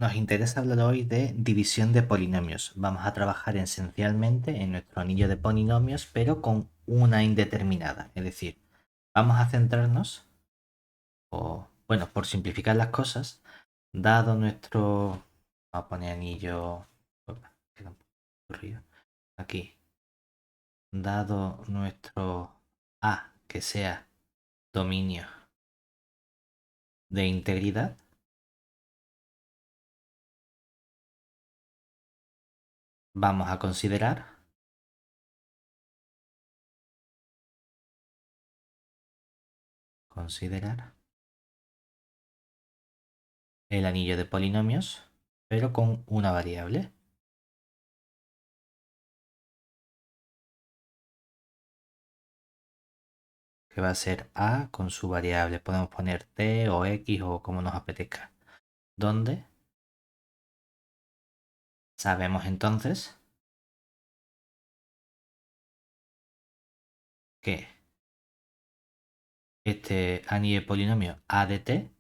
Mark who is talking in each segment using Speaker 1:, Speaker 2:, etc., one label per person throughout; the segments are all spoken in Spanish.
Speaker 1: Nos interesa hablar hoy de división de polinomios. Vamos a trabajar esencialmente en nuestro anillo de polinomios, pero con una indeterminada. Es decir, vamos a centrarnos, o bueno, por simplificar las cosas, dado nuestro... Vamos a poner anillo... Opa, queda un poco aburrido. Aquí. Dado nuestro A, que sea dominio de integridad, vamos a considerar el anillo de polinomios, pero con una variable, que va a ser a con su variable. Podemos poner t o x o como nos apetezca. Donde sabemos entonces que este anillo de polinomio a de t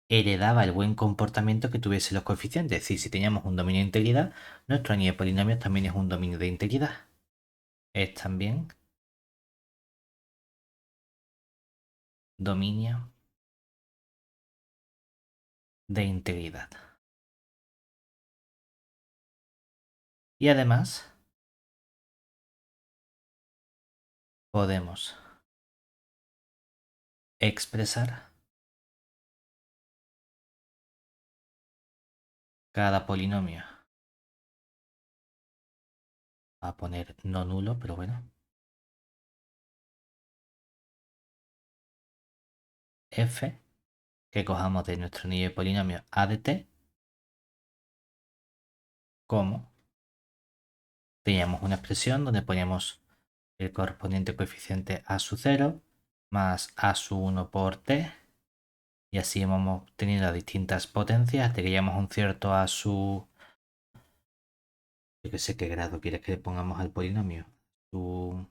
Speaker 1: heredaba el buen comportamiento que tuviese los coeficientes. Es decir, si teníamos un dominio de integridad, nuestro anillo de polinomios también es un dominio de integridad. Es también dominio de integridad. Y además podemos expresar cada polinomio. A poner no nulo, pero bueno. F que cojamos de nuestro anillo de polinomio a de t, como teníamos una expresión donde poníamos el correspondiente coeficiente a su 0 más a su 1 por t, y así hemos tenido distintas potencias hasta que llegamos a un cierto a su... Yo que sé qué grado quieres que le pongamos al polinomio. Su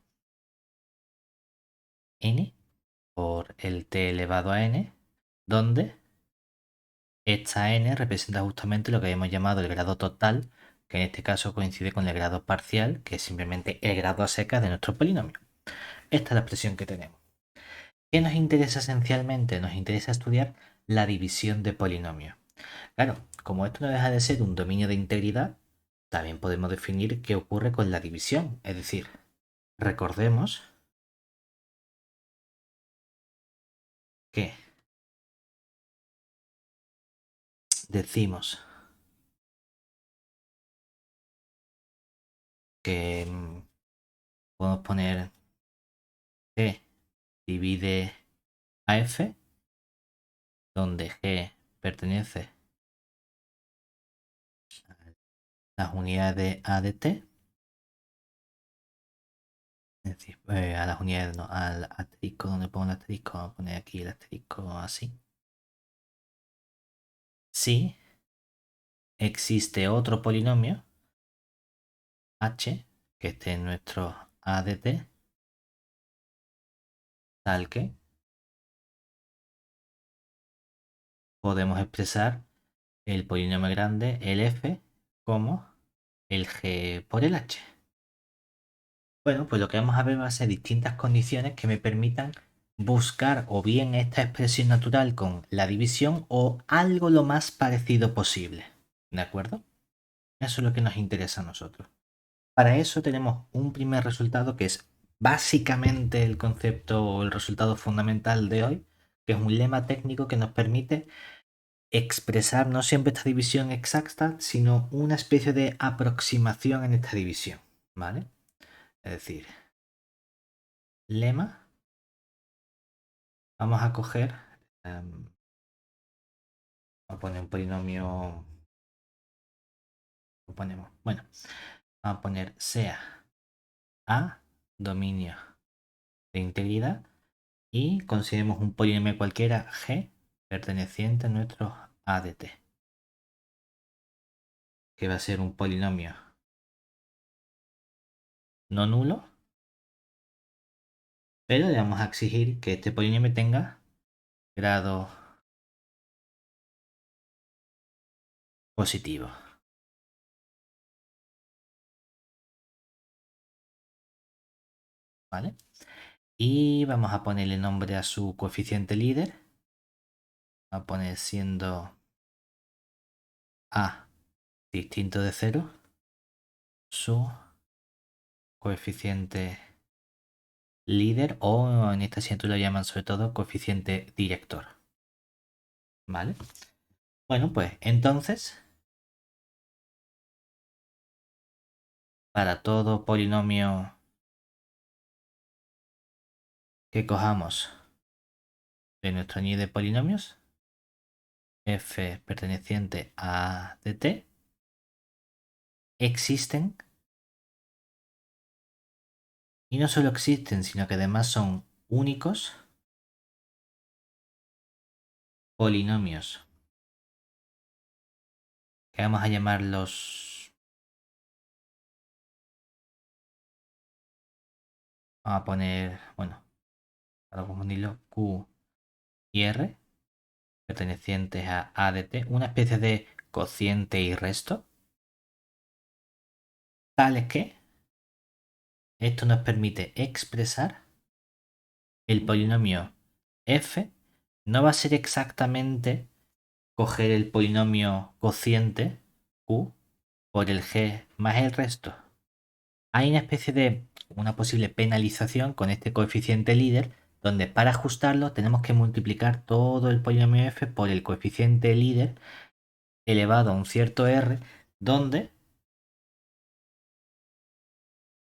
Speaker 1: n por el t elevado a n, donde esta n representa justamente lo que habíamos llamado el grado total, que en este caso coincide con el grado parcial, que es simplemente el grado a secas de nuestro polinomio. Esta es la expresión que tenemos. ¿Qué nos interesa esencialmente? Nos interesa estudiar la división de polinomios. Claro, como esto no deja de ser un dominio de integridad, también podemos definir qué ocurre con la división. Es decir, recordemos que decimos que podemos poner G divide a F, donde G pertenece a las unidades de A de T, es decir, a las unidades, no, al asterisco, donde pongo el asterisco, vamos a poner aquí el asterisco así. Si existe otro polinomio, h, que esté en nuestro A de T, tal que podemos expresar el polinomio grande, el f, como el g por el h. Bueno, pues lo que vamos a ver va a ser distintas condiciones que me permitan buscar o bien esta expresión natural con la división o algo lo más parecido posible. ¿De acuerdo? Eso es lo que nos interesa a nosotros. Para eso tenemos un primer resultado que es básicamente el concepto o el resultado fundamental de hoy, que es un lema técnico que nos permite expresar no siempre esta división exacta, sino una especie de aproximación en esta división. ¿Vale? Es decir, lema, vamos a coger, vamos a poner un polinomio, lo ponemos, bueno, vamos a poner sea A dominio de integridad y consideremos un polinomio cualquiera G perteneciente a nuestro A de t, que va a ser un polinomio no nulo, pero le vamos a exigir que este polinomio tenga grado positivo. ¿Vale? Y vamos a ponerle nombre a su coeficiente líder. Va a poner siendo A distinto de 0 su coeficiente líder, o en esta asignatura lo llaman sobre todo coeficiente director. ¿Vale? Bueno, pues entonces, para todo polinomio que cojamos de nuestro nido de polinomios, f perteneciente a A de t, existen, y no solo existen, sino que además son únicos polinomios, que vamos a llamarlos, vamos a poner, bueno, para confundirlo, q y r, pertenecientes a A de t, una especie de cociente y resto, tales que esto nos permite expresar el polinomio f. No va a ser exactamente coger el polinomio cociente q por el g más el resto. Hay una especie de una posible penalización con este coeficiente líder, donde para ajustarlo tenemos que multiplicar todo el polinomio f por el coeficiente líder elevado a un cierto r, donde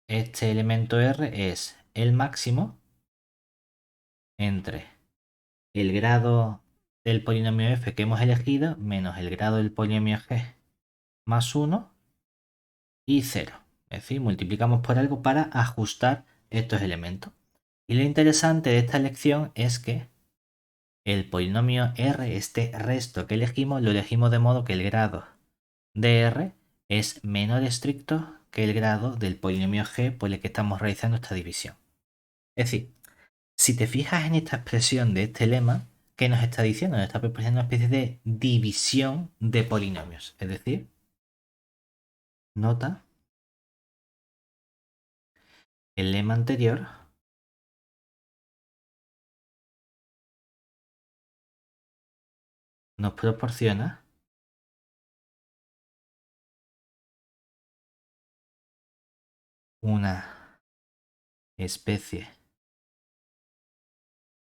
Speaker 1: este elemento r es el máximo entre el grado del polinomio f que hemos elegido menos el grado del polinomio g más 1 y 0. Es decir, multiplicamos por algo para ajustar estos elementos. Y lo interesante de esta elección es que el polinomio r, este resto que elegimos, lo elegimos de modo que el grado de r es menor estricto que el grado del polinomio g por el que estamos realizando esta división. Es decir, si te fijas en esta expresión de este lema, ¿qué nos está diciendo? Nos está proporcionando una especie de división de polinomios. Es decir, nota, el lema anterior nos proporciona una especie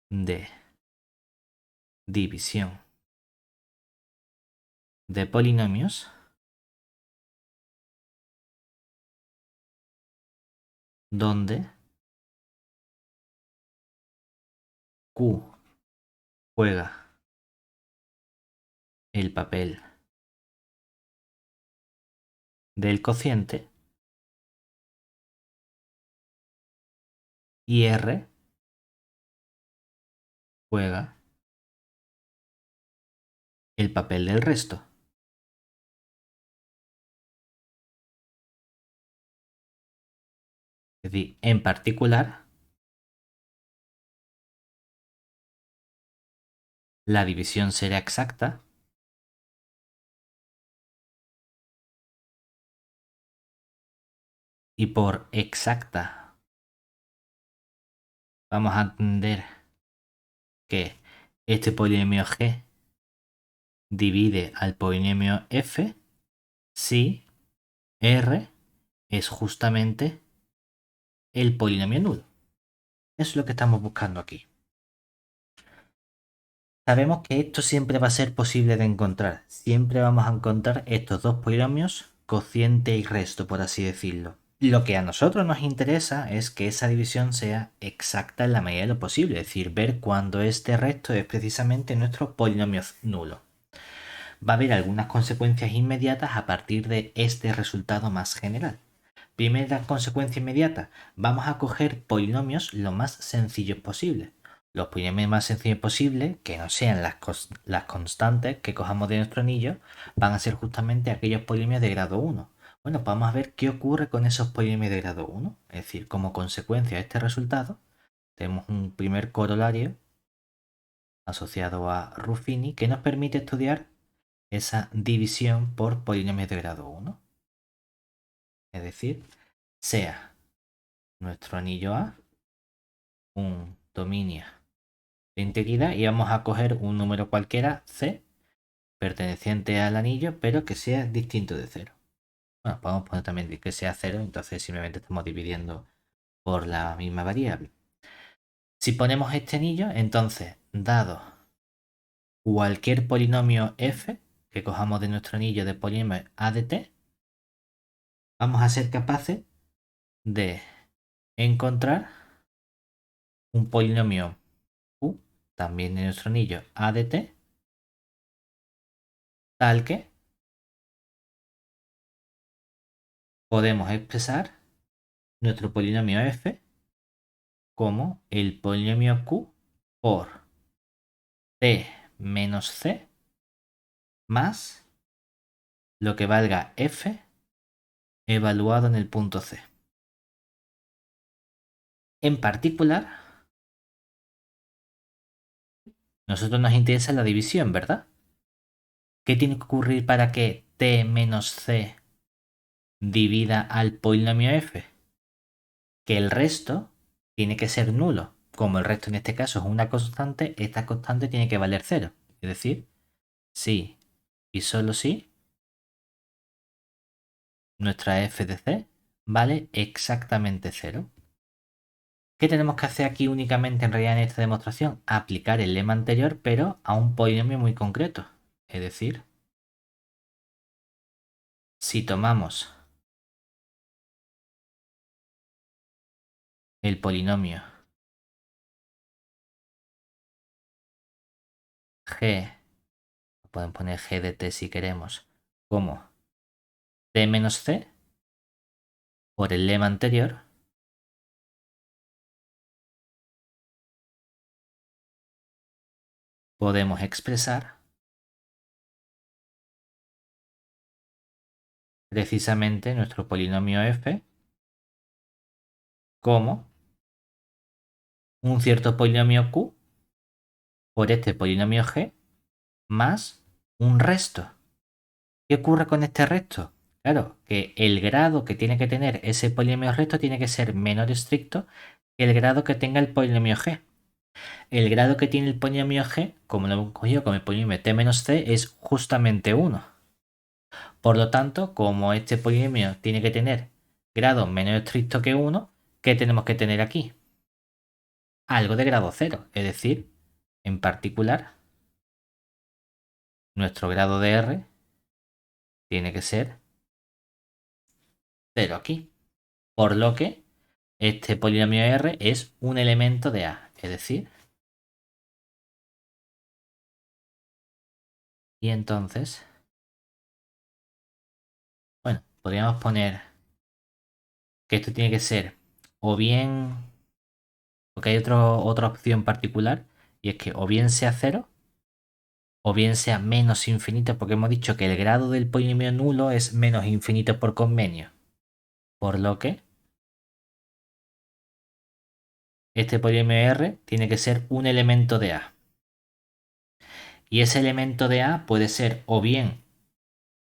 Speaker 1: de división de polinomios donde Q juega el papel del cociente y R juega el papel del resto. Es decir, en particular, la división será exacta y por exacta vamos a entender que este polinomio G divide al polinomio F si R es justamente el polinomio nulo. Eso es lo que estamos buscando aquí. Sabemos que esto siempre va a ser posible de encontrar. Siempre vamos a encontrar estos dos polinomios, cociente y resto, por así decirlo. Lo que a nosotros nos interesa es que esa división sea exacta en la medida de lo posible, es decir, ver cuándo este resto es precisamente nuestro polinomio nulo. Va a haber algunas consecuencias inmediatas a partir de este resultado más general. Primera consecuencia inmediata, vamos a coger polinomios lo más sencillos posible. Los polinomios más sencillos posibles, que no sean las constantes que cojamos de nuestro anillo, van a ser justamente aquellos polinomios de grado 1. Bueno, pues vamos a ver qué ocurre con esos polinomios de grado 1. Es decir, como consecuencia de este resultado, tenemos un primer corolario asociado a Ruffini que nos permite estudiar esa división por polinomios de grado 1. Es decir, sea nuestro anillo A un dominio de integridad y vamos a coger un número cualquiera C perteneciente al anillo, pero que sea distinto de 0. Bueno, podemos poner también que sea 0, entonces simplemente estamos dividiendo por la misma variable. Si ponemos este anillo, entonces, dado cualquier polinomio f que cojamos de nuestro anillo de polinomio a de t, vamos a ser capaces de encontrar un polinomio q, también de nuestro anillo a de t, tal que podemos expresar nuestro polinomio f como el polinomio q por t menos c más lo que valga f evaluado en el punto C. En particular, nosotros nos interesa la división, ¿verdad? ¿Qué tiene que ocurrir para que t menos c divida al polinomio f? Que el resto tiene que ser nulo. Como el resto en este caso es una constante, esta constante tiene que valer 0. Es decir, sí y solo si nuestra f de c vale exactamente 0. ¿Qué tenemos que hacer aquí únicamente en realidad en esta demostración? Aplicar el lema anterior, pero a un polinomio muy concreto. Es decir, si tomamos el polinomio g, pueden poner g de t si queremos, como t menos c, por el lema anterior, podemos expresar precisamente nuestro polinomio f como un cierto polinomio q por este polinomio g más un resto. ¿Qué ocurre con este resto? Claro, que el grado que tiene que tener ese polinomio resto tiene que ser menor estricto que el grado que tenga el polinomio g. El grado que tiene el polinomio g, como lo hemos cogido con el polinomio t menos c, es justamente 1. Por lo tanto, como este polinomio tiene que tener grado menos estricto que 1, ¿qué tenemos que tener aquí? Algo de grado 0, es decir, en particular, nuestro grado de r tiene que ser 0 aquí. Por lo que este polinomio R es un elemento de A. Es decir, y entonces, bueno, podríamos poner que esto tiene que ser o bien, porque hay otra opción particular, y es que o bien sea 0 o bien sea menos infinito, porque hemos dicho que el grado del polinomio nulo es menos infinito por convenio. Por lo que este polinomio R tiene que ser un elemento de A. Y ese elemento de A puede ser o bien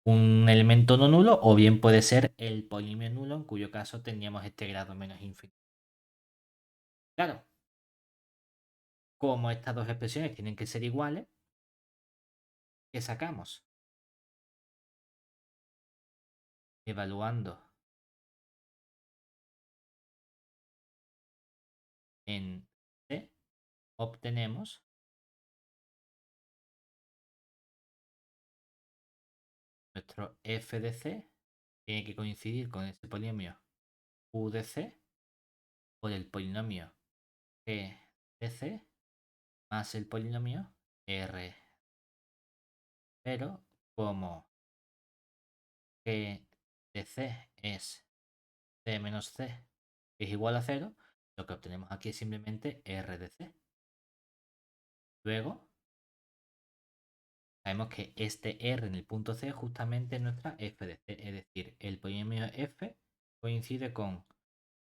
Speaker 1: un elemento no nulo o bien puede ser el polinomio nulo, en cuyo caso tendríamos este grado menos infinito. Claro, como estas dos expresiones tienen que ser iguales, ¿qué sacamos? Evaluando en C, obtenemos nuestro f de C tiene que coincidir con ese polinomio u de C por el polinomio g de C más el polinomio r. Pero como g de C es c menos c es igual a 0, lo que obtenemos aquí es simplemente r de c. Luego, sabemos que este r en el punto c justamente es nuestra f de c, es decir, el polinomio f coincide con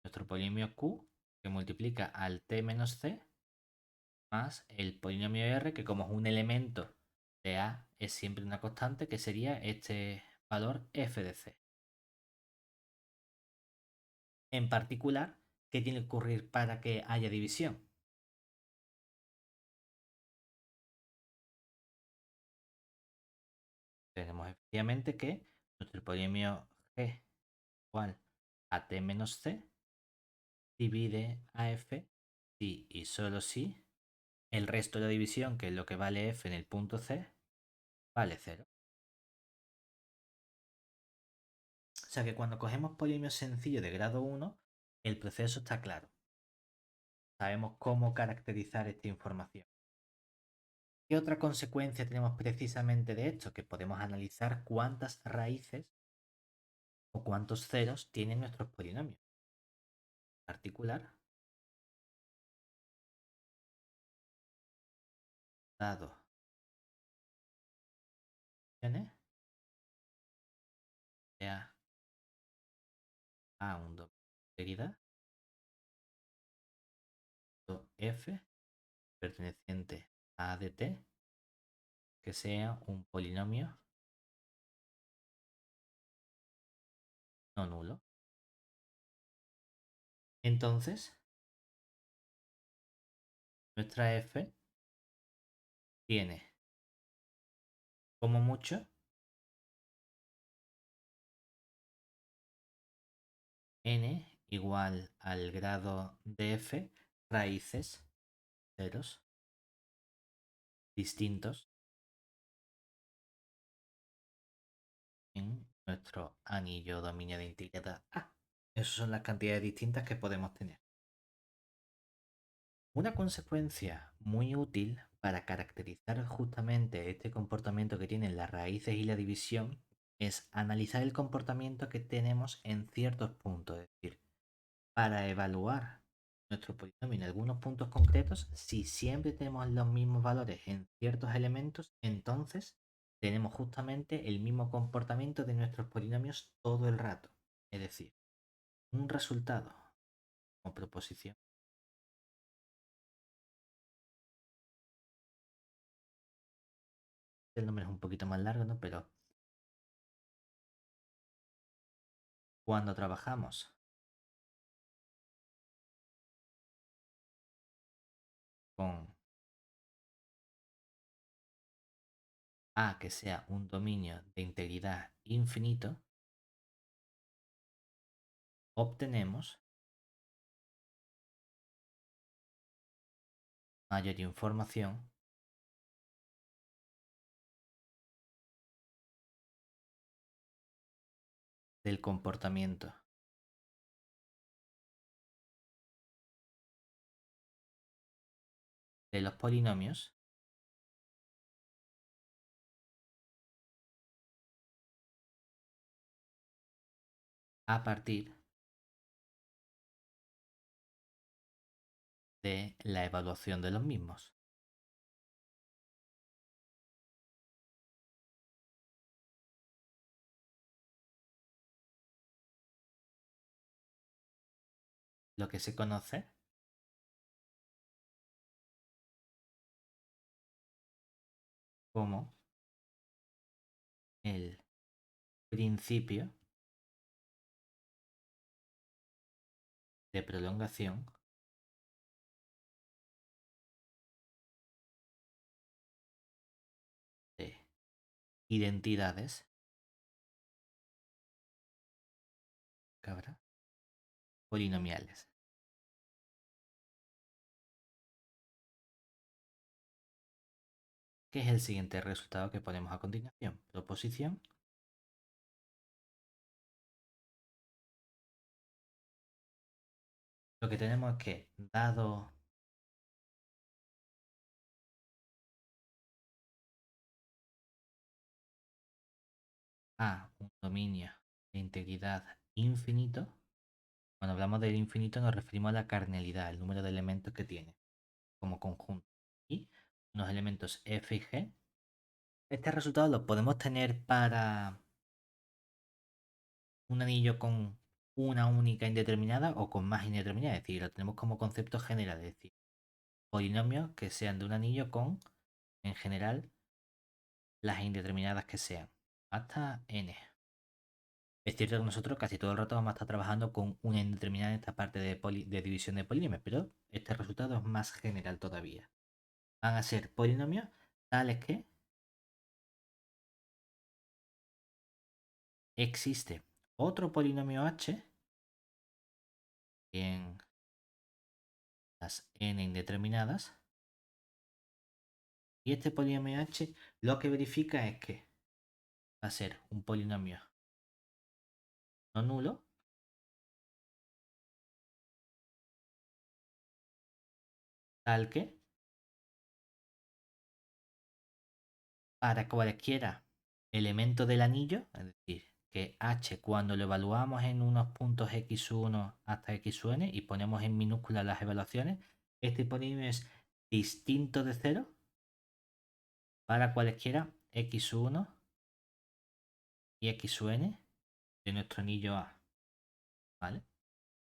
Speaker 1: nuestro polinomio q que multiplica al t menos c más el polinomio r que como es un elemento de A es siempre una constante que sería este valor f de c. En particular, ¿qué tiene que ocurrir para que haya división? Tenemos efectivamente que nuestro polinomio g igual a t menos c divide a f si y solo si el resto de la división, que es lo que vale f en el punto c, vale 0. O sea que cuando cogemos polinomios sencillos de grado 1, el proceso está claro. Sabemos cómo caracterizar esta información. ¿Qué otra consecuencia tenemos precisamente de esto? Que podemos analizar cuántas raíces o cuántos ceros tienen nuestros polinomios. En particular, dado n sea a un dominio de integridad f perteneciente a de t que sea un polinomio no nulo. Entonces, nuestra f tiene como mucho n igual al grado de f raíces ceros distintos en nuestro anillo dominio de integridad A. Esas son las cantidades distintas que podemos tener. Una consecuencia muy útil para caracterizar justamente este comportamiento que tienen las raíces y la división es analizar el comportamiento que tenemos en ciertos puntos. Es decir, para evaluar nuestro polinomio en algunos puntos concretos, si siempre tenemos los mismos valores en ciertos elementos, entonces tenemos justamente el mismo comportamiento de nuestros polinomios todo el rato. Es decir, un resultado como proposición. El nombre es un poquito más largo, ¿no? Pero cuando trabajamos con A que sea un dominio de integridad infinito, obtenemos mayor información del comportamiento de los polinomios a partir de la evaluación de los mismos. Lo que se conoce como el principio de prolongación de identidades cabra, polinomiales. ¿Qué es el siguiente resultado que ponemos a continuación? Proposición. Lo que tenemos es que, dado A un dominio de integridad infinito, cuando hablamos del infinito nos referimos a la cardinalidad, el número de elementos que tiene como conjunto. Y unos elementos f y g. Este resultado lo podemos tener para un anillo con una única indeterminada o con más indeterminadas. Es decir, lo tenemos como concepto general. Es decir, polinomios que sean de un anillo con, en general, las indeterminadas que sean, hasta n. Es cierto que nosotros casi todo el rato vamos a estar trabajando con una indeterminada en esta parte de división de polinomios, pero este resultado es más general todavía. Van a ser polinomios tales que existe otro polinomio h en las n indeterminadas, y este polinomio h lo que verifica es que va a ser un polinomio no nulo tal que para cualquiera elemento del anillo, es decir, que h cuando lo evaluamos en unos puntos x1 hasta xn y ponemos en minúsculas las evaluaciones, este polinomio es distinto de cero para cualquiera x1 y xn de nuestro anillo A, ¿vale?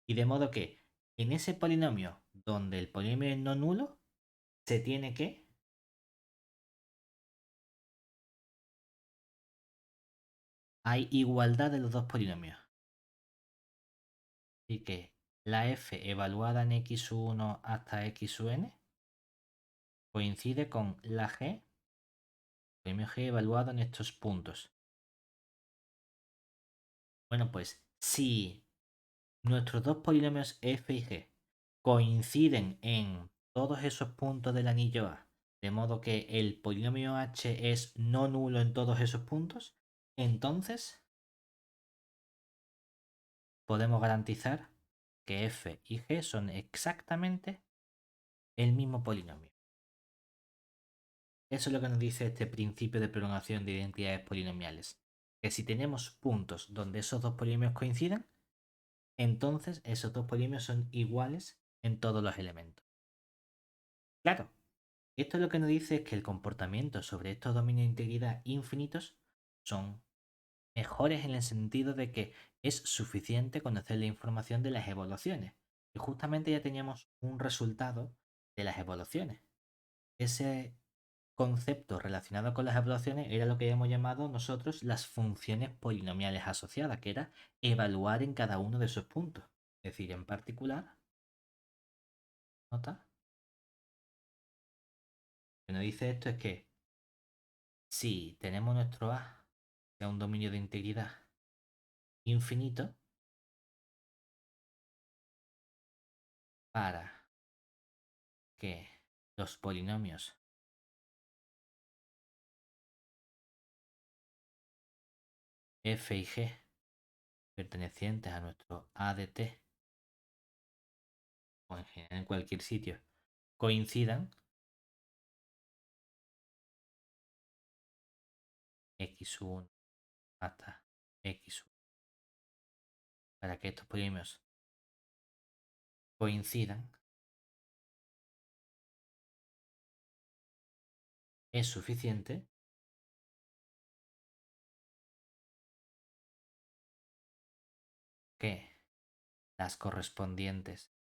Speaker 1: Y de modo que en ese polinomio donde el polinomio es no nulo, se tiene que hay igualdad de los dos polinomios. Así que la f evaluada en x1 hasta xn coincide con la g, polinomio g evaluado en estos puntos. Bueno, pues si nuestros dos polinomios f y g coinciden en todos esos puntos del anillo A, de modo que el polinomio h es no nulo en todos esos puntos, entonces podemos garantizar que f y g son exactamente el mismo polinomio. Eso es lo que nos dice este principio de prolongación de identidades polinomiales. Que si tenemos puntos donde esos dos polinomios coinciden, entonces esos dos polinomios son iguales en todos los elementos. Claro, esto lo que nos dice es que el comportamiento sobre estos dominios de integridad infinitos son mejores en el sentido de que es suficiente conocer la información de las evaluaciones. Y justamente ya teníamos un resultado de las evaluaciones. Ese concepto relacionado con las evaluaciones era lo que hemos llamado nosotros las funciones polinomiales asociadas, que era evaluar en cada uno de esos puntos. Es decir, en particular, nota, lo que nos dice esto es que si tenemos nuestro A, sea un dominio de integridad infinito, para que los polinomios f y g pertenecientes a nuestro A de t o en general en cualquier sitio coincidan, x1 hasta x1, para que estos polinomios coincidan, es suficiente que las correspondientes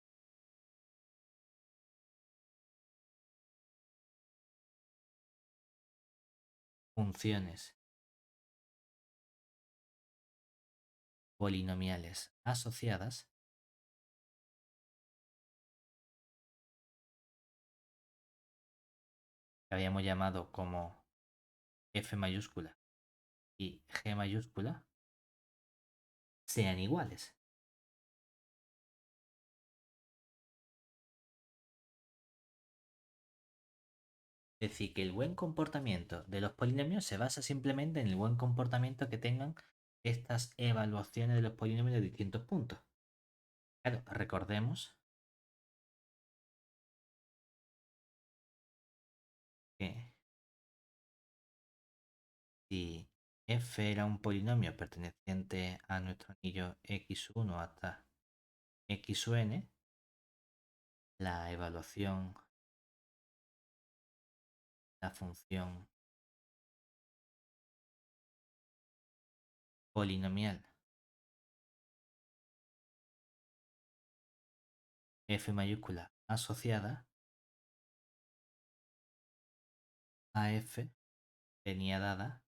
Speaker 1: funciones polinomiales asociadas, que habíamos llamado como f mayúscula y g mayúscula, sean iguales. Es decir, que el buen comportamiento de los polinomios se basa simplemente en el buen comportamiento que tengan estas evaluaciones de los polinomios de distintos puntos. Claro, recordemos que si f era un polinomio perteneciente a nuestro anillo x1 hasta xn, la evaluación, la función polinomial f mayúscula asociada a f tenía dada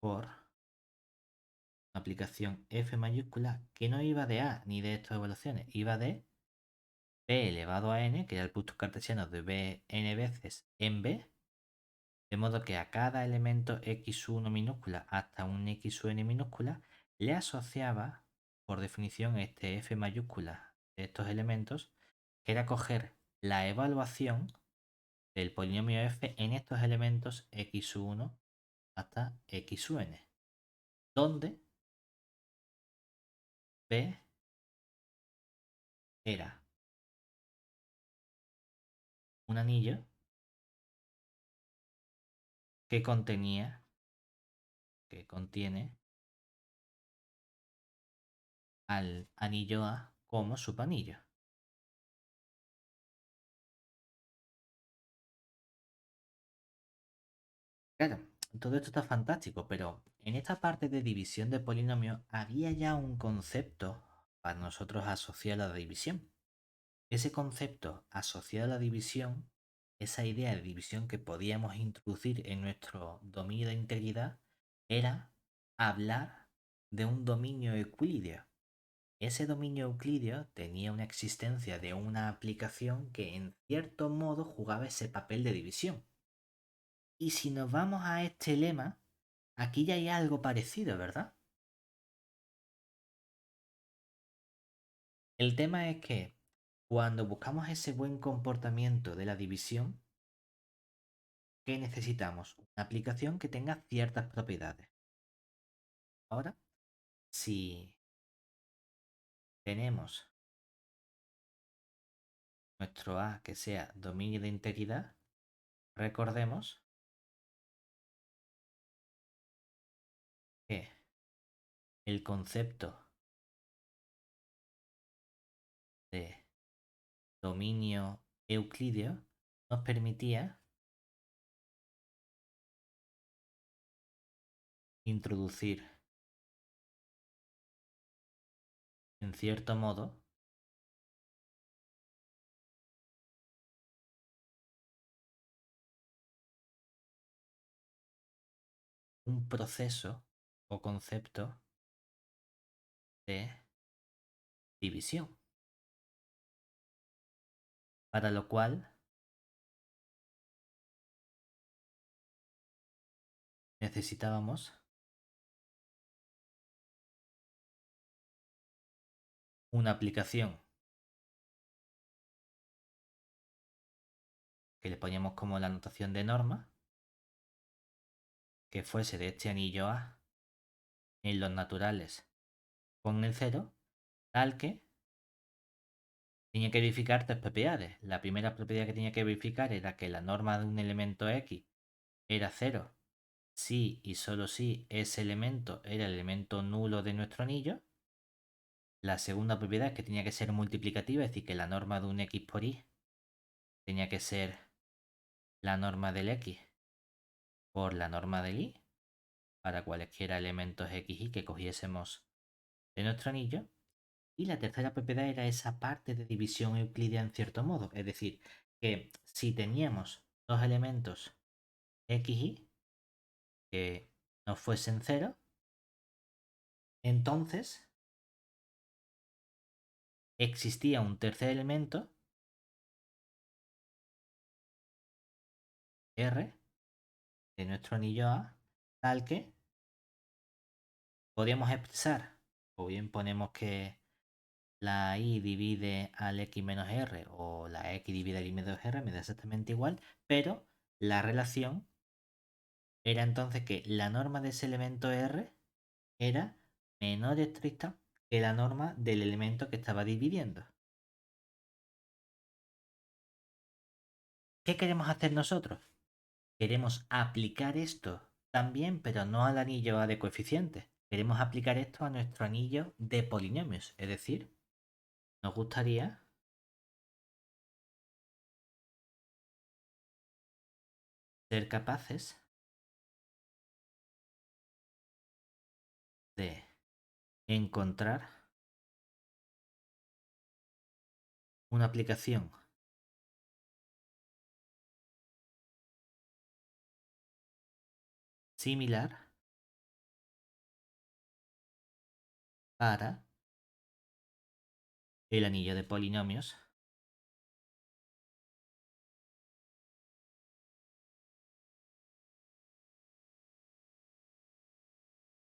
Speaker 1: por una aplicación f mayúscula que no iba de a ni de estas evaluaciones, iba de b elevado a n, que era el producto cartesiano de b n veces en b, de modo que a cada elemento x1 minúscula hasta un xn minúscula le asociaba por definición este f mayúscula de estos elementos, que era coger la evaluación del polinomio f en estos elementos x1 hasta xn, donde b era un anillo que contiene al anillo A como subanillo. Claro, todo esto está fantástico, pero en esta parte de división de polinomios había ya un concepto para nosotros asociado a la división. Ese concepto asociado a la división, esa idea de división que podíamos introducir en nuestro dominio de integridad, era hablar de un dominio euclídeo. Ese dominio euclídeo tenía una existencia de una aplicación que en cierto modo jugaba ese papel de división. Y si nos vamos a este lema, aquí ya hay algo parecido, ¿verdad? El tema es que cuando buscamos ese buen comportamiento de la división, ¿qué necesitamos? Una aplicación que tenga ciertas propiedades. Ahora, si tenemos nuestro A que sea dominio de integridad, recordemos que el concepto de dominio euclídeo nos permitía introducir, en cierto modo, un proceso o concepto de división, para lo cual necesitábamos una aplicación que le poníamos como la notación de norma, que fuese de este anillo A en los naturales con el cero, tal que tenía que verificar tres propiedades. La primera propiedad que tenía que verificar era que la norma de un elemento X era cero si y solo si ese elemento era el elemento nulo de nuestro anillo. La segunda propiedad es que tenía que ser multiplicativa, es decir, que la norma de un X por Y tenía que ser la norma del X por la norma del Y para cualesquiera elementos X y que cogiésemos de nuestro anillo. Y la tercera propiedad era esa parte de división euclídea en cierto modo. Es decir, que si teníamos dos elementos X y que no fuesen cero, entonces existía un tercer elemento, R, de nuestro anillo A, tal que podríamos expresar, o bien ponemos que la y divide al x menos r o la x divide al y menos r, me da exactamente igual, pero la relación era entonces que la norma de ese elemento r era menor estricta que la norma del elemento que estaba dividiendo. ¿Qué queremos hacer nosotros? Queremos aplicar esto también, pero no al anillo A de coeficientes. Queremos aplicar esto a nuestro anillo de polinomios, es decir, nos gustaría ser capaces de encontrar una aplicación similar para el anillo de polinomios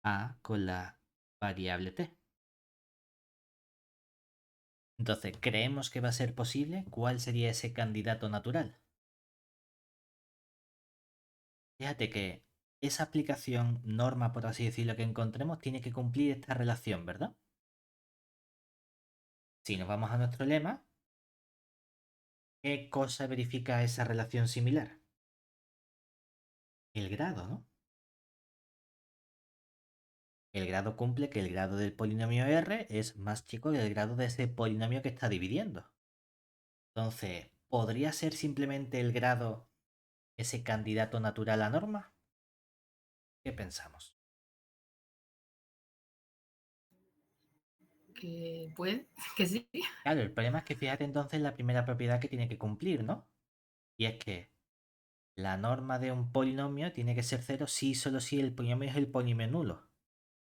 Speaker 1: A con la variable t. Entonces, ¿creemos que va a ser posible? ¿Cuál sería ese candidato natural? Fíjate que esa aplicación norma, por así decirlo, que encontremos, tiene que cumplir esta relación, ¿verdad? Si nos vamos a nuestro lema, ¿qué cosa verifica esa relación similar? El grado, ¿no? El grado cumple que el grado del polinomio R es más chico que el grado de ese polinomio que está dividiendo. Entonces, ¿podría ser simplemente el grado ese candidato natural a norma? ¿Qué pensamos?
Speaker 2: Que puede, que sí.
Speaker 1: Claro, el problema es que fíjate entonces la primera propiedad que tiene que cumplir, ¿no? Y es que la norma de un polinomio tiene que ser cero si y solo si el polinomio es el polinomio nulo.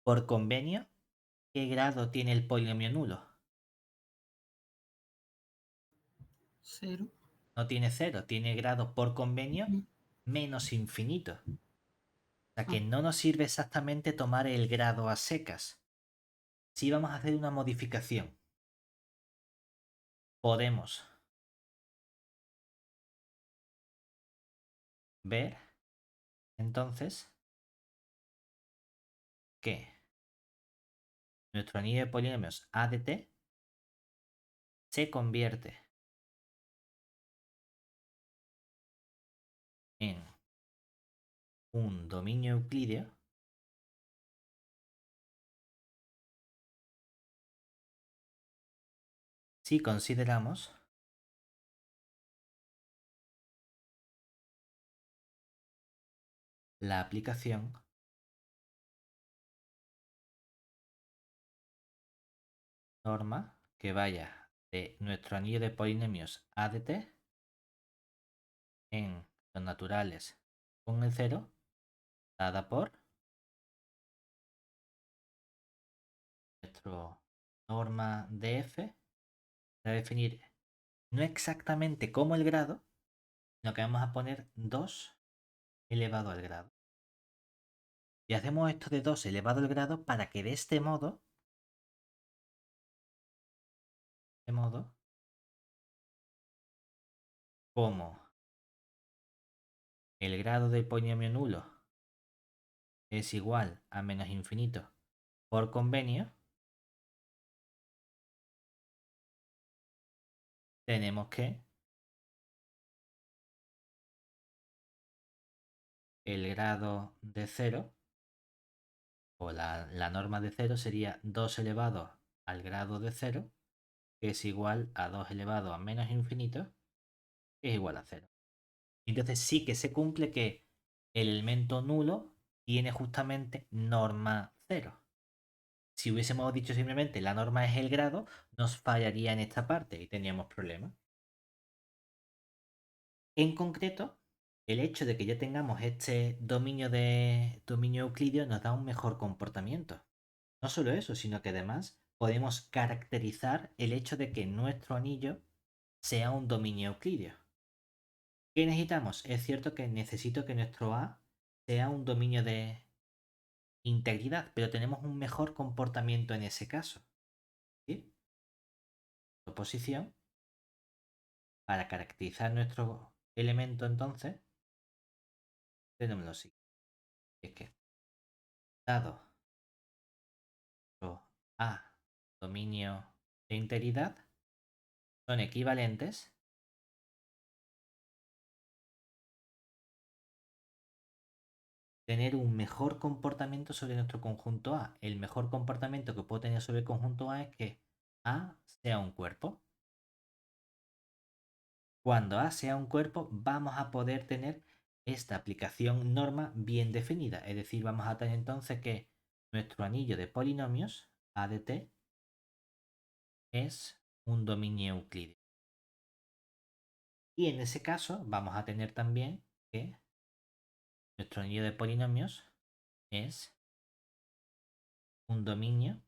Speaker 1: Por convenio, ¿qué grado tiene el polinomio nulo?
Speaker 2: Cero.
Speaker 1: No tiene cero, tiene grado por convenio
Speaker 2: Mm.
Speaker 1: menos infinito. O sea que
Speaker 2: Ah,
Speaker 1: no nos sirve exactamente tomar el grado a secas. Si vamos a hacer una modificación, podemos ver entonces que nuestro anillo de polinomios A de t se convierte en un dominio euclídeo si consideramos la aplicación norma que vaya de nuestro anillo de polinomios A de t en los naturales con el cero, dada por nuestro norma de f, para definir no exactamente como el grado, sino que vamos a poner 2 elevado al grado. Y hacemos esto de 2 elevado al grado para que de modo, como el grado del polinomio nulo es igual a menos infinito por convenio, tenemos que el grado de 0 o la norma de 0 sería 2 elevado al grado de 0, que es igual a 2 elevado a menos infinito, que es igual a 0. Entonces sí que se cumple que el elemento nulo tiene justamente norma 0. Si hubiésemos dicho simplemente la norma es el grado, nos fallaría en esta parte y teníamos problemas. En concreto, el hecho de que ya tengamos este dominio de dominio euclidio nos da un mejor comportamiento. No solo eso, sino que además podemos caracterizar el hecho de que nuestro anillo sea un dominio euclidio. ¿Qué necesitamos? Es cierto que necesito que nuestro A sea un dominio de integridad, pero tenemos un mejor comportamiento en ese caso. ¿Sí? Oposición, para caracterizar nuestro elemento entonces, tenemos lo siguiente. Es que dado A dominio de integridad son equivalentes tener un mejor comportamiento sobre nuestro conjunto A. El mejor comportamiento que puedo tener sobre el conjunto A es que A sea un cuerpo. Cuando A sea un cuerpo, vamos a poder tener esta aplicación norma bien definida. Es decir, vamos a tener entonces que nuestro anillo de polinomios, A de t, es un dominio euclídeo. Y en ese caso, vamos a tener también que nuestro anillo de polinomios es un dominio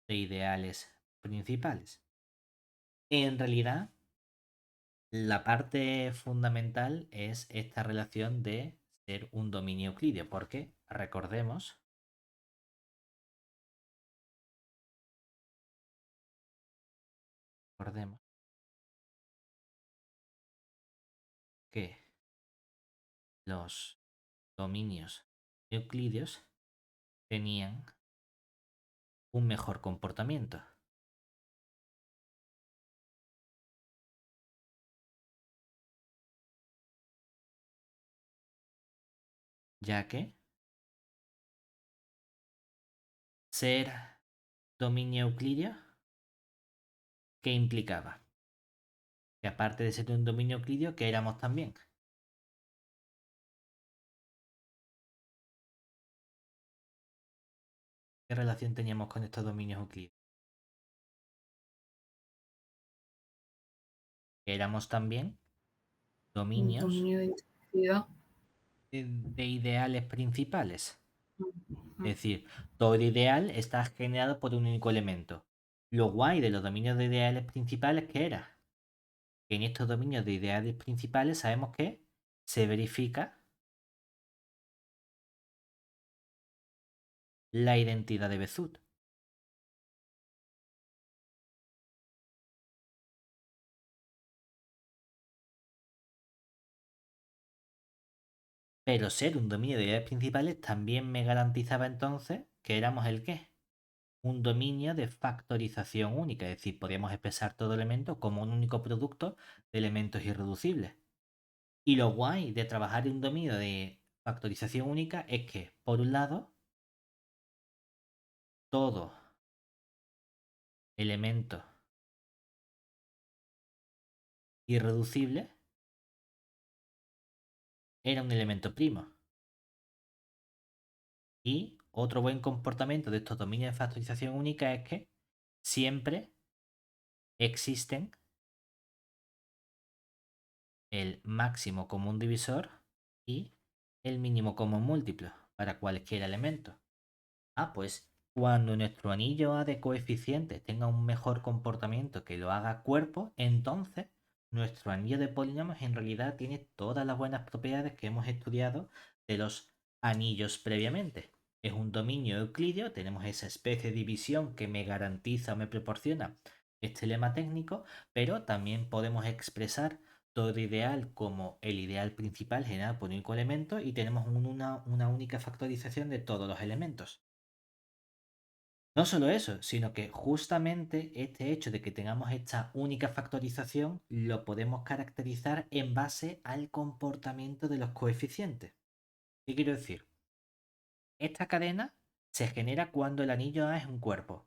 Speaker 1: de ideales principales. En realidad, la parte fundamental es esta relación de ser un dominio euclídeo, porque recordemos que los dominios euclídeos tenían un mejor comportamiento, ya que ser dominio euclídeo, ¿qué implicaba? Que aparte de ser un dominio euclídeo, ¿qué éramos también? ¿Qué relación teníamos con estos dominios euclídeos? Que éramos también
Speaker 2: Un
Speaker 1: dominios
Speaker 2: dominio de intensidad.
Speaker 1: de ideales principales.
Speaker 2: Ujú.
Speaker 1: Es decir, todo ideal está generado por un único elemento. Lo guay de los dominios de ideales principales, ¿qué era? Que en estos dominios de ideales principales sabemos que se verifica la identidad de Bézout. Pero ser un dominio de ideales principales también me garantizaba entonces que éramos el qué? Un dominio de factorización única, es decir, podíamos expresar todo elemento como un único producto de elementos irreducibles. Y lo guay de trabajar en un dominio de factorización única es que, por un lado, todo elemento irreducible era un elemento primo. Y otro buen comportamiento de estos dominios de factorización única es que siempre existen el máximo común divisor y el mínimo común múltiplo para cualquier elemento. Pues cuando nuestro anillo A de coeficientes tenga un mejor comportamiento que lo haga cuerpo, entonces nuestro anillo de polinomios en realidad tiene todas las buenas propiedades que hemos estudiado de los anillos previamente. Es un dominio euclídeo, tenemos esa especie de división que me garantiza o me proporciona este lema técnico, pero también podemos expresar todo ideal como el ideal principal generado por un único elemento y tenemos una única factorización de todos los elementos. No solo eso, sino que justamente este hecho de que tengamos esta única factorización lo podemos caracterizar en base al comportamiento de los coeficientes. ¿Qué quiero decir? Esta cadena se genera cuando el anillo A es un cuerpo.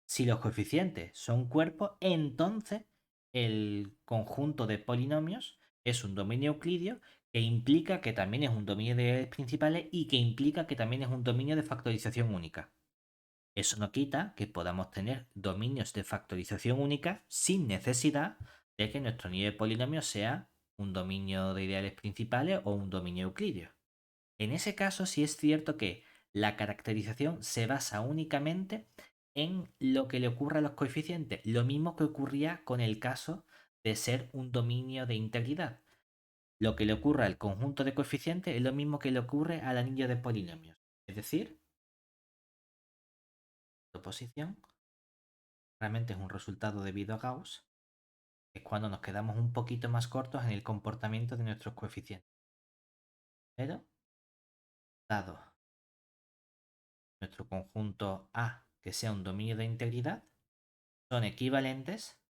Speaker 1: Si los coeficientes son cuerpos, entonces el conjunto de polinomios es un dominio euclídeo que implica que también es un dominio de principales y que implica que también es un dominio de factorización única. Eso no quita que podamos tener dominios de factorización única sin necesidad de que nuestro nivel de polinomio sea un dominio de ideales principales o un dominio euclídeo. En ese caso sí es cierto que la caracterización se basa únicamente en lo que le ocurre a los coeficientes, lo mismo que ocurría con el caso de ser un dominio de integridad. Lo que le ocurre al conjunto de coeficientes es lo mismo que le ocurre al anillo de polinomios. Es decir, la oposición realmente es un resultado debido a Gauss, es cuando nos quedamos un poquito más cortos en el comportamiento de nuestros coeficientes. Pero, dado nuestro conjunto A que sea un dominio de integridad, son equivalentes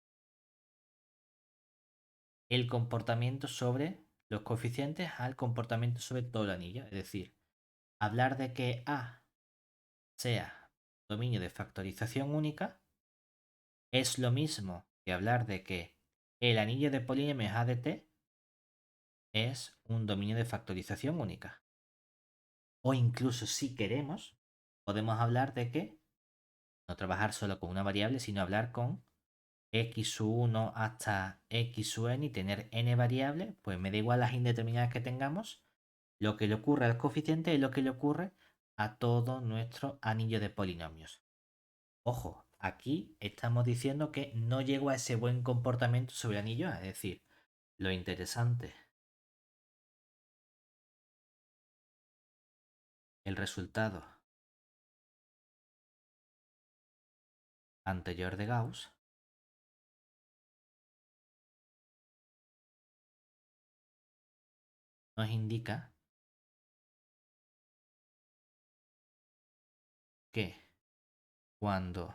Speaker 1: el comportamiento sobre los coeficientes al comportamiento sobre todo el anillo. Es decir, hablar de que A sea dominio de factorización única es lo mismo que hablar de que el anillo de polinomios A de t es un dominio de factorización única. O incluso si queremos, podemos hablar de que no trabajar solo con una variable, sino hablar con x1 hasta x n y tener n variables, pues me da igual las indeterminadas que tengamos, Lo que le ocurre al coeficiente es lo que le ocurre a todo nuestro anillo de polinomios. Ojo, aquí estamos diciendo que no llego a ese buen comportamiento sobre el anillo A, es decir, lo interesante, el resultado anterior de Gauss nos indica que cuando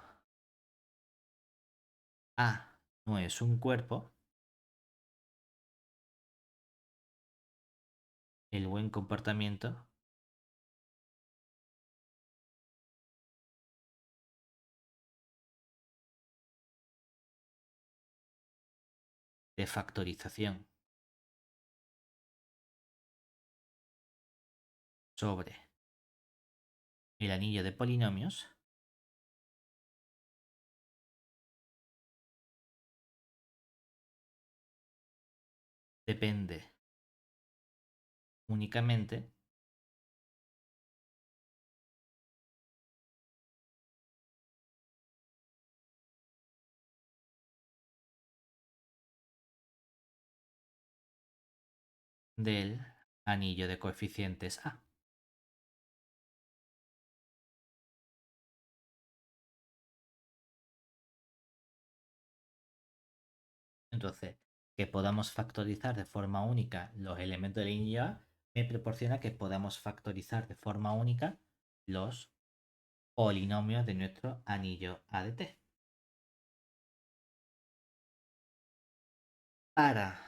Speaker 1: A no es un cuerpo, el buen comportamiento de factorización sobre el anillo de polinomios depende únicamente del anillo de coeficientes A. Entonces, que podamos factorizar de forma única los elementos del anillo A me proporciona que podamos factorizar de forma única los polinomios de nuestro anillo A de T. Para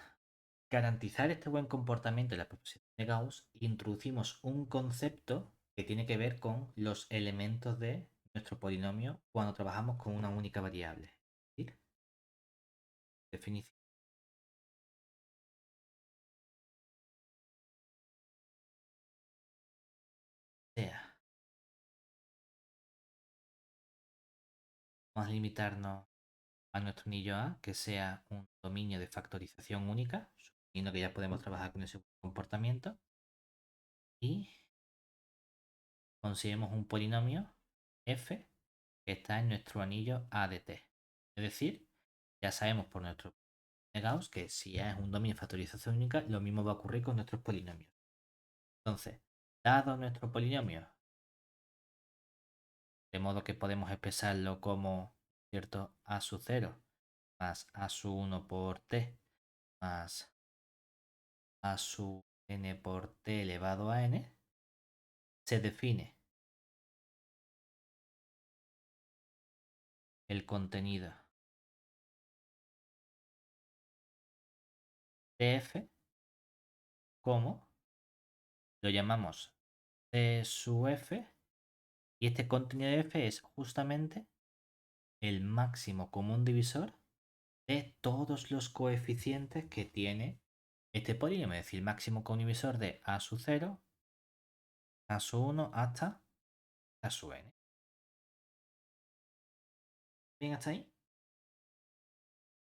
Speaker 1: garantizar este buen comportamiento de la proposición de Gauss, introducimos un concepto que tiene que ver con los elementos de nuestro polinomio cuando trabajamos con una única variable. ¿Sí? Definición sea, vamos a limitarnos a nuestro anillo A, que sea un dominio de factorización única, suponiendo que ya podemos trabajar con ese comportamiento, y conseguimos un polinomio f que está en nuestro anillo A de t. Es decir, ya sabemos por nuestro de Gauss que si A es un dominio de factorización única, lo mismo va a ocurrir con nuestros polinomios. Entonces, dado nuestro polinomio, de modo que podemos expresarlo como, ¿cierto? A sub 0 más A sub 1 por t más A sub n por t elevado a n, se define el contenido de f como, lo llamamos c sub f, y este contenido de f es justamente el máximo común divisor de todos los coeficientes que tiene este polinomio, es decir, máximo común divisor de a sub 0, a sub 1 hasta a sub n. Bien, hasta ahí.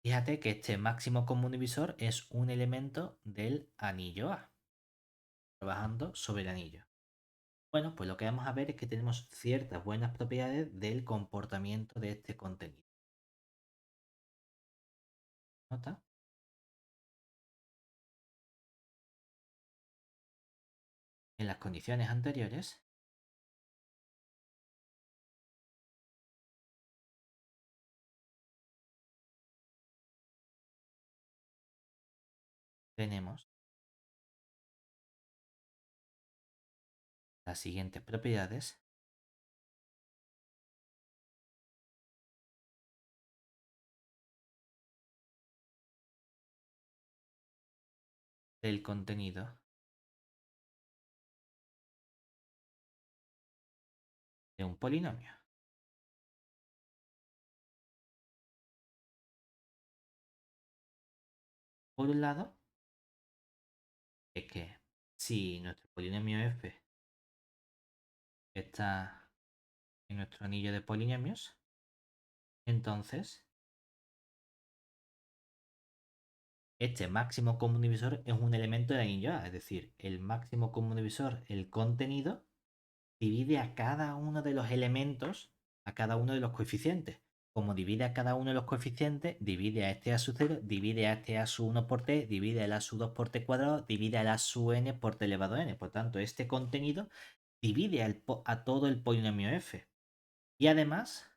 Speaker 1: Fíjate que este máximo común divisor es un elemento del anillo A, trabajando sobre el anillo. Bueno, pues lo que vamos a ver es que tenemos ciertas buenas propiedades del comportamiento de este contenido. ¿Nota? En las condiciones anteriores tenemos las siguientes propiedades del contenido de un polinomio. Por un lado, es que si nuestro polinomio f está en nuestro anillo de polinomios, entonces este máximo común divisor es un elemento del anillo A, es decir, el máximo común divisor, el contenido, divide a cada uno de los elementos, a cada uno de los coeficientes. Como divide a cada uno de los coeficientes, divide a este a su 0, divide a este a su 1 por t, divide al a su 2 por t cuadrado, divide al a su n por t elevado a n. Por tanto, este contenido divide a todo el polinomio f. Y además,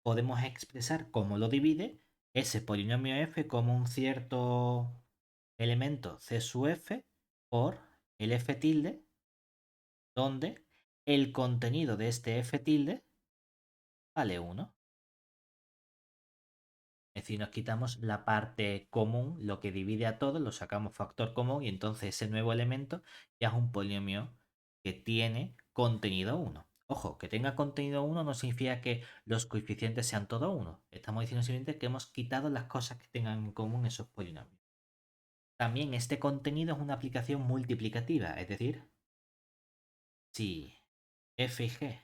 Speaker 1: podemos expresar cómo lo divide ese polinomio f como un cierto elemento c sub f por el f tilde, donde el contenido de este f tilde vale 1. Es decir, nos quitamos la parte común, lo que divide a todos, lo sacamos factor común y entonces ese nuevo elemento ya es un polinomio que tiene contenido 1. Ojo, que tenga contenido 1 no significa que los coeficientes sean todos 1. Estamos diciendo simplemente que hemos quitado las cosas que tengan en común esos polinomios. También este contenido es una aplicación multiplicativa, es decir, si f y g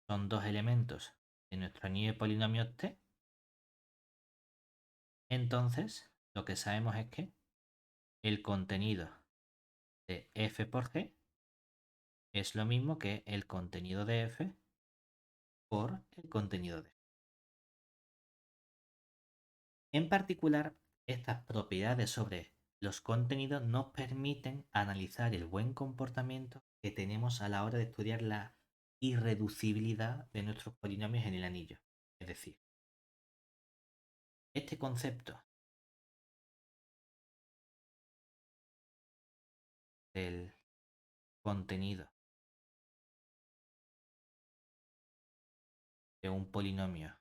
Speaker 1: son dos elementos de nuestro anillo de polinomios t, entonces lo que sabemos es que el contenido de f por g es lo mismo que el contenido de f por el contenido de g. En particular, estas propiedades sobre los contenidos nos permiten analizar el buen comportamiento que tenemos a la hora de estudiar la irreducibilidad de nuestros polinomios en el anillo. Es decir, este concepto del contenido de un polinomio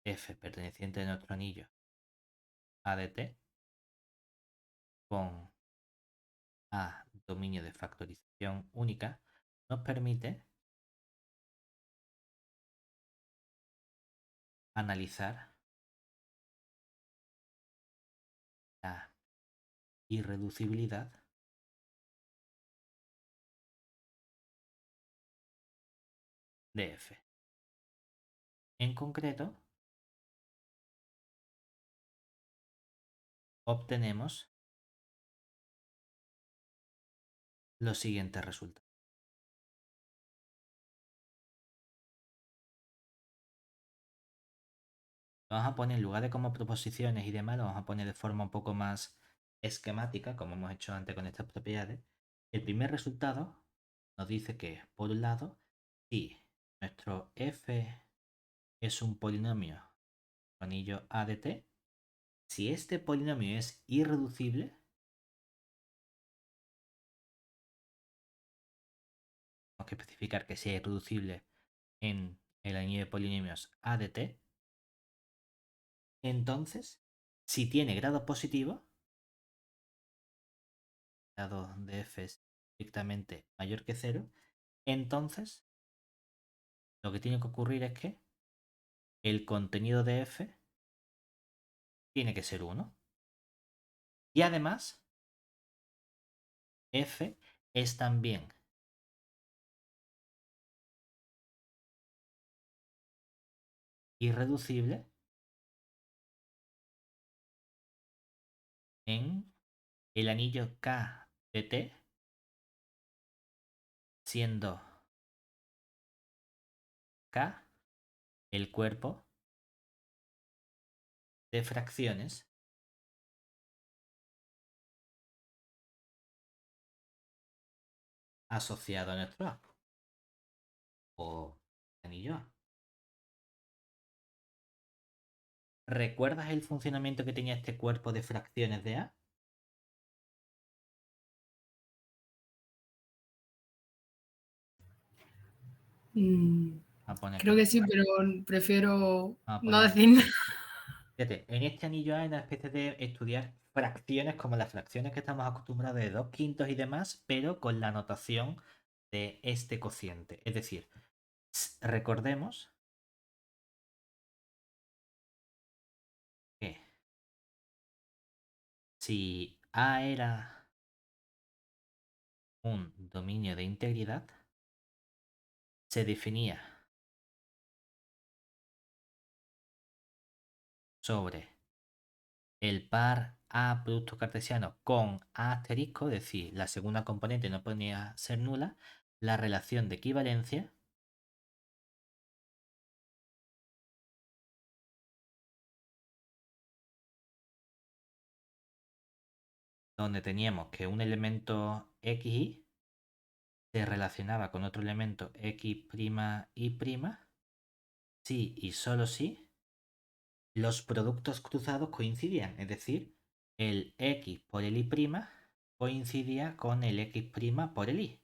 Speaker 1: f perteneciente a nuestro anillo a de t con a dominio de factorización única nos permite analizar la irreducibilidad de f. En concreto, obtenemos los siguientes resultados. Vamos a poner en lugar de como proposiciones y demás, lo vamos a poner de forma un poco más esquemática, como hemos hecho antes con estas propiedades. El primer resultado nos dice que, por un lado, si nuestro f es un polinomio con anillo a de t, si este polinomio es irreducible, tenemos que especificar que sea irreducible en el anillo de polinomios a de t, entonces, si tiene grado positivo, grado de f es estrictamente mayor que 0, entonces lo que tiene que ocurrir es que el contenido de f tiene que ser 1. Y además, f es también irreducible en el anillo K de t, siendo K el cuerpo de fracciones asociado a nuestro A o anillo A. ¿Recuerdas el funcionamiento que tenía este cuerpo de fracciones de A?
Speaker 2: Mm,
Speaker 1: Vamos a poner
Speaker 2: creo
Speaker 1: aquí.
Speaker 2: que sí, pero prefiero
Speaker 1: Vamos a
Speaker 2: no
Speaker 1: poner.
Speaker 2: decir nada.
Speaker 1: Fíjate, en este anillo A hay una especie de estudiar fracciones como las fracciones que estamos acostumbrados de 2/5 y demás, pero con la notación de este cociente. Es decir, recordemos que si A era un dominio de integridad, se definía sobre el par A producto cartesiano con A asterisco, es decir, la segunda componente no podía ser nula, la relación de equivalencia donde teníamos que un elemento xy se relacionaba con otro elemento x'y', si y solo si los productos cruzados coincidían, es decir, el x por el y' coincidía con el x' por el y.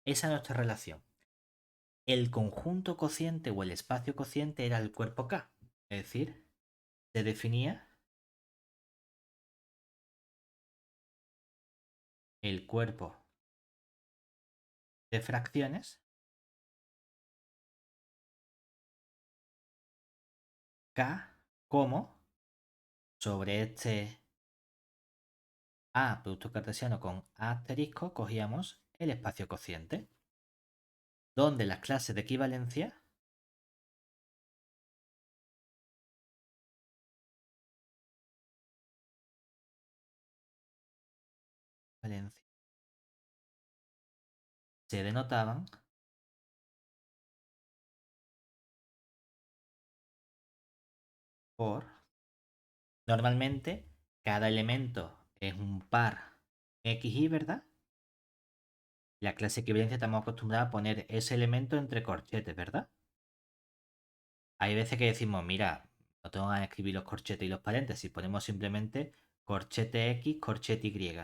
Speaker 1: Esa es nuestra relación. El conjunto cociente o el espacio cociente era el cuerpo K, es decir, se definía el cuerpo de fracciones K como sobre este A producto cartesiano con A asterisco cogíamos el espacio cociente, donde las clases de equivalencia se denotaban por, normalmente, cada elemento es un par XY, ¿verdad? La clase de equivalencia estamos acostumbrados a poner ese elemento entre corchetes, ¿verdad? Hay veces que decimos, mira, no tengo ganas de escribir los corchetes y los paréntesis, ponemos simplemente corchete X, corchete Y.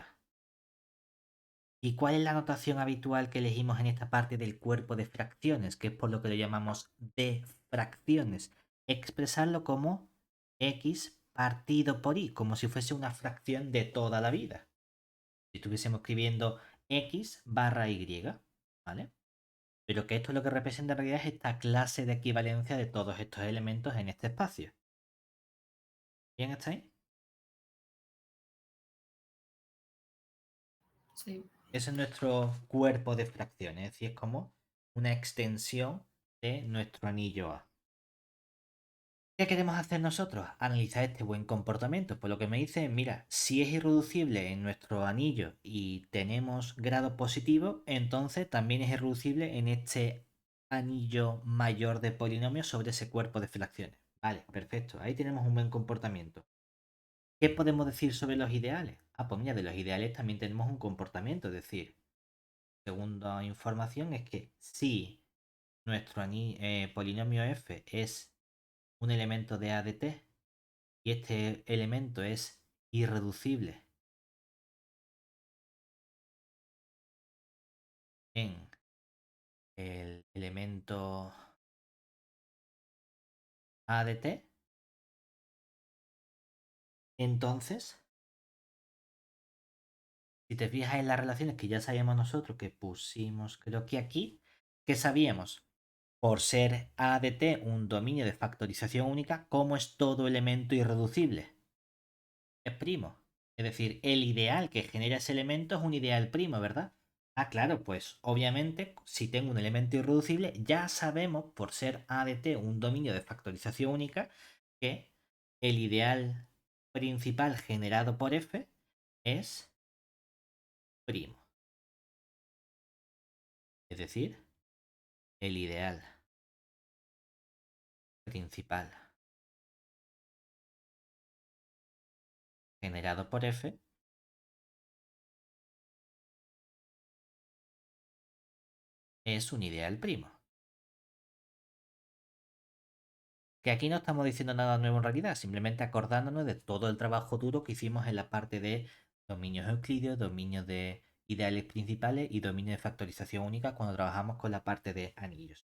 Speaker 1: ¿Y cuál es la notación habitual que elegimos en esta parte del cuerpo de fracciones, que es por lo que lo llamamos de fracciones? Expresarlo como X partido por Y, como si fuese una fracción de toda la vida. Si estuviésemos escribiendo X barra Y, ¿vale? Pero que esto lo que representa en realidad es esta clase de equivalencia de todos estos elementos en este espacio. ¿Bien hasta ahí?
Speaker 2: Sí,
Speaker 1: Ese es nuestro cuerpo de fracciones, es decir, es como una extensión de nuestro anillo A. ¿Qué queremos hacer nosotros? Analizar este buen comportamiento. Por lo que me dice, mira, si es irreducible en nuestro anillo y tenemos grado positivo, entonces también es irreducible en este anillo mayor de polinomios sobre ese cuerpo de fracciones. Vale, perfecto. Ahí tenemos un buen comportamiento. ¿Qué podemos decir sobre los ideales? Ah, pues mira, de los ideales también tenemos un comportamiento. Es decir, segunda información es que si nuestro polinomio f es un elemento de A de t y este elemento es irreducible en el elemento A de t, entonces, si te fijas en las relaciones que ya sabíamos nosotros, que pusimos creo que aquí, que sabíamos, por ser A de t un dominio de factorización única, cómo es todo elemento irreducible. Es primo. Es decir, el ideal que genera ese elemento es un ideal primo, ¿verdad? Ah, claro, pues obviamente si tengo un elemento irreducible, ya sabemos, por ser A de t un dominio de factorización única, que el ideal principal generado por f es primo. Es decir, el ideal principal generado por f es un ideal primo. Que aquí no estamos diciendo nada nuevo en realidad, simplemente acordándonos de todo el trabajo duro que hicimos en la parte de dominios euclideos, dominios de ideales principales y dominio de factorización única cuando trabajamos con la parte de anillos.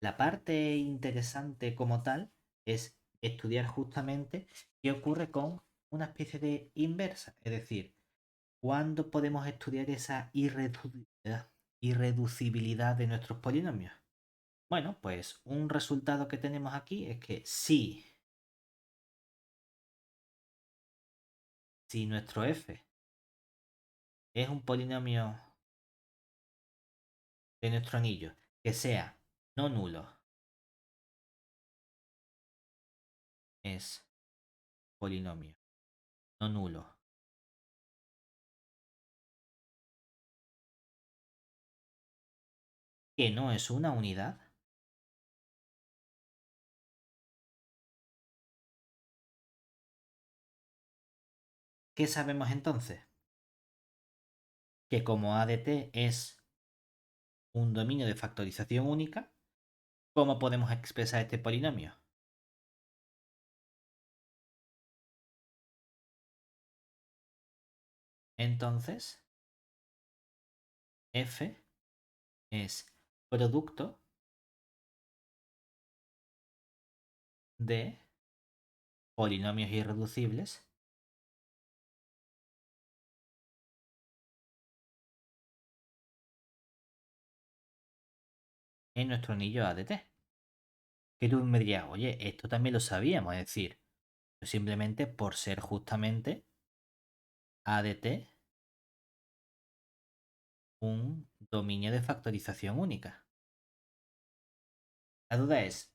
Speaker 1: La parte interesante como tal es estudiar justamente qué ocurre con una especie de inversa, es decir, cuándo podemos estudiar esa irreducibilidad de nuestros polinomios. Bueno, pues un resultado que tenemos aquí es que si nuestro f es un polinomio de nuestro anillo que sea no nulo es polinomio no nulo que no es una unidad, ¿qué sabemos entonces? Que como A de t es un dominio de factorización única, ¿cómo podemos expresar este polinomio? Entonces, f es producto de polinomios irreducibles en nuestro anillo A de t. Que tú me dirías, oye, esto también lo sabíamos, es decir, simplemente por ser justamente A de t un dominio de factorización única. La duda es,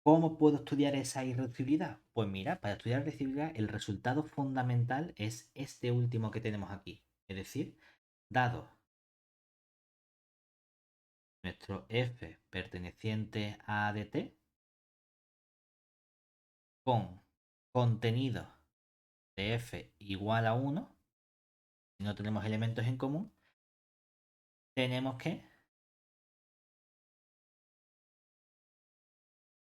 Speaker 1: ¿cómo puedo estudiar esa irreducibilidad? Pues mira, para estudiar la irreducibilidad el resultado fundamental es este último que tenemos aquí. Es decir, dado nuestro f perteneciente a A de t con contenido de f igual a 1, si no tenemos elementos en común, tenemos que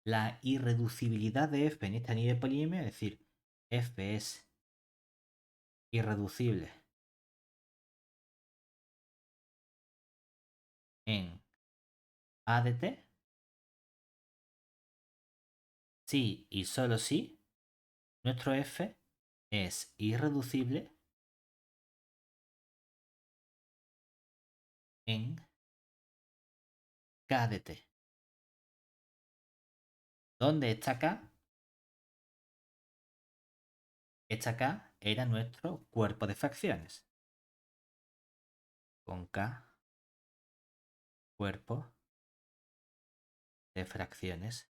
Speaker 1: la irreducibilidad de f en este anillo de polinomio, es decir, f es irreducible en A de t, si y solo si nuestro f es irreducible en k de t. ¿Dónde está k? Esta k era nuestro cuerpo de fracciones. Con k, cuerpo de fracciones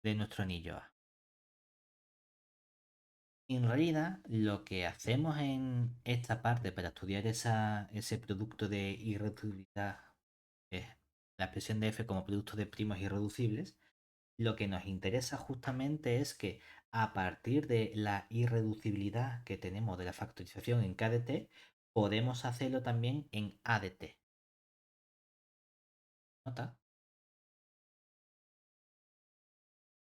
Speaker 1: de nuestro anillo A. En realidad, lo que hacemos en esta parte para estudiar ese producto de irreducibilidad, es la expresión de f como producto de primos irreducibles, lo que nos interesa justamente es que a partir de la irreducibilidad que tenemos de la factorización en k de t, podemos hacerlo también en a de t. ¿Nota?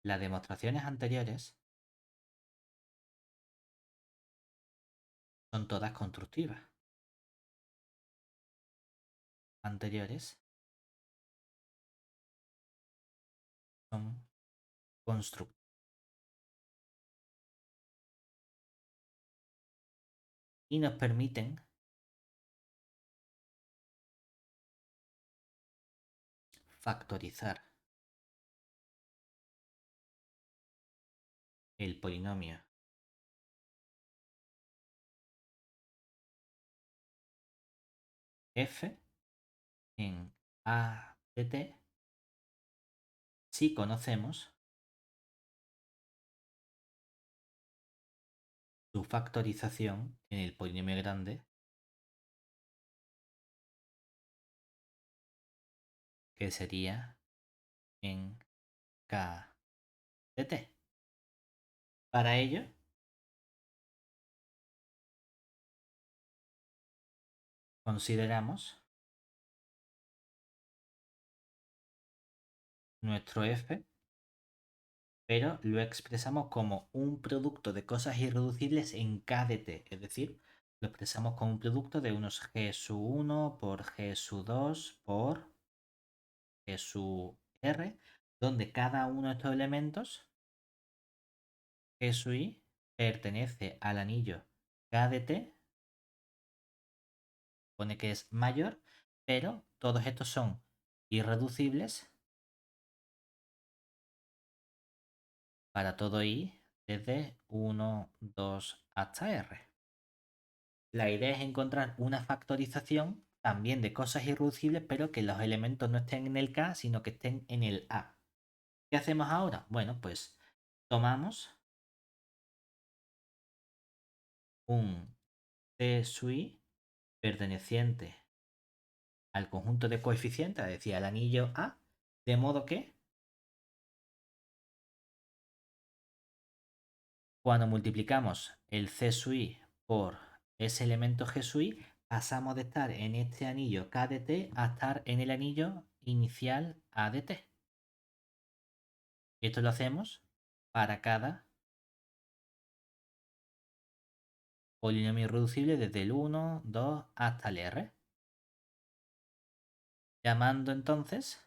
Speaker 1: Las demostraciones anteriores son todas constructivas. Anteriores son constructivas. Y nos permiten factorizar el polinomio f en a de t si conocemos su factorización en el polinomio grande, que sería en k de t. Para ello, consideramos nuestro f, pero lo expresamos como un producto de cosas irreducibles en k de t, es decir, lo expresamos como un producto de unos g sub 1 por g sub 2 por g sub r, donde cada uno de estos elementos, g sub i, pertenece al anillo k de t, pone que es mayor, pero todos estos son irreducibles para todo i desde 1, 2 hasta r. La idea es encontrar una factorización también de cosas irreducibles, pero que los elementos no estén en el K, sino que estén en el A. ¿Qué hacemos ahora? Bueno, pues tomamos un C sub i perteneciente al conjunto de coeficientes, es decir, al anillo A, de modo que cuando multiplicamos el C sub i por ese elemento G sub i, pasamos de estar en este anillo K de T a estar en el anillo inicial A de T. Esto lo hacemos para cada polinomio irreducible desde el 1, 2 hasta el R. Llamando entonces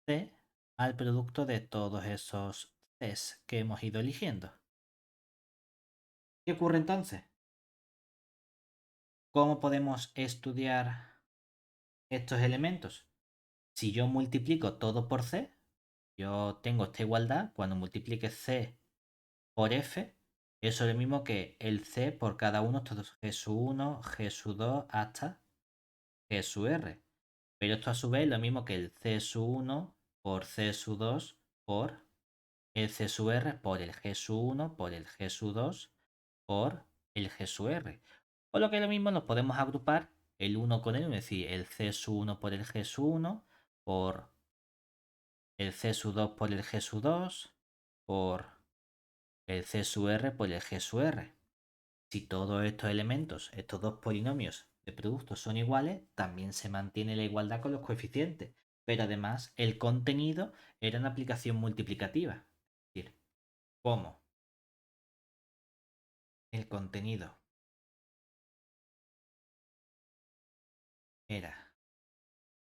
Speaker 1: C al producto de todos esos Cs que hemos ido eligiendo. ¿Qué ocurre entonces? ¿Cómo podemos estudiar estos elementos? Si yo multiplico todo por C, yo tengo esta igualdad, cuando multiplique C por F, eso es lo mismo que el C por cada uno, todos G sub 1, G sub 2 hasta G sub R. Pero esto a su vez es lo mismo que el C sub 1 por C sub 2 por el C sub R por el G sub 1 por el G sub 2 por el G sub R. O lo que es lo mismo, nos podemos agrupar el 1 con el 1, es decir, el C sub 1 por el G sub 1 por el C sub 2 por el G sub 2 por el C sub R por el G sub R. Si todos estos elementos, estos dos polinomios de productos son iguales, también se mantiene la igualdad con los coeficientes. Pero además el contenido era una aplicación multiplicativa. Es decir, como el contenido era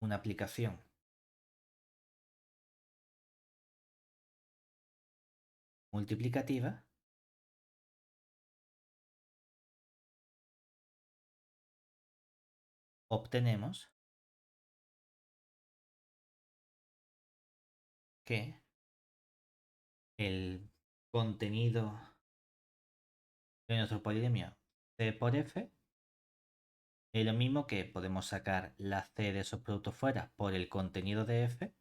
Speaker 1: una aplicación multiplicativa, obtenemos que el contenido de nuestro polinomio C por F es lo mismo que podemos sacar la C de esos productos fuera por el contenido de F.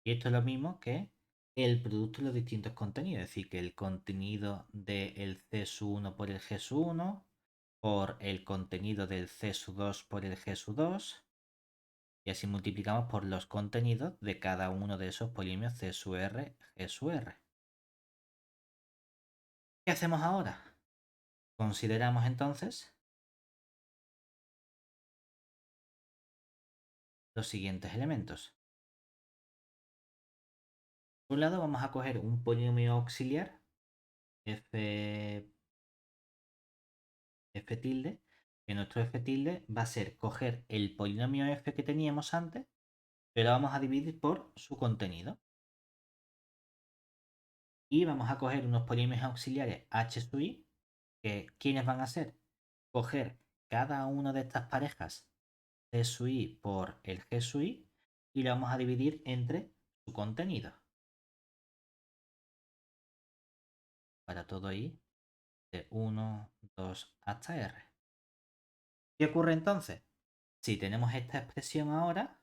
Speaker 1: Y esto es lo mismo que el producto de los distintos contenidos. Es decir, que el contenido del C sub 1 por el G sub 1 por el contenido del C sub 2 por el G sub 2. Y así multiplicamos por los contenidos de cada uno de esos polinomios C sub R, G sub R. ¿Qué hacemos ahora? Consideramos entonces los siguientes elementos. Por un lado vamos a coger un polinomio auxiliar, f, f tilde, que nuestro f tilde va a ser coger el polinomio f que teníamos antes, pero vamos a dividir por su contenido. Y vamos a coger unos polinomios auxiliares h sub i, que ¿quiénes van a ser? Coger cada una de estas parejas c sub i por el g sub i y lo vamos a dividir entre su contenido. Para todo i de 1, 2 hasta r. ¿Qué ocurre entonces? Si tenemos esta expresión ahora,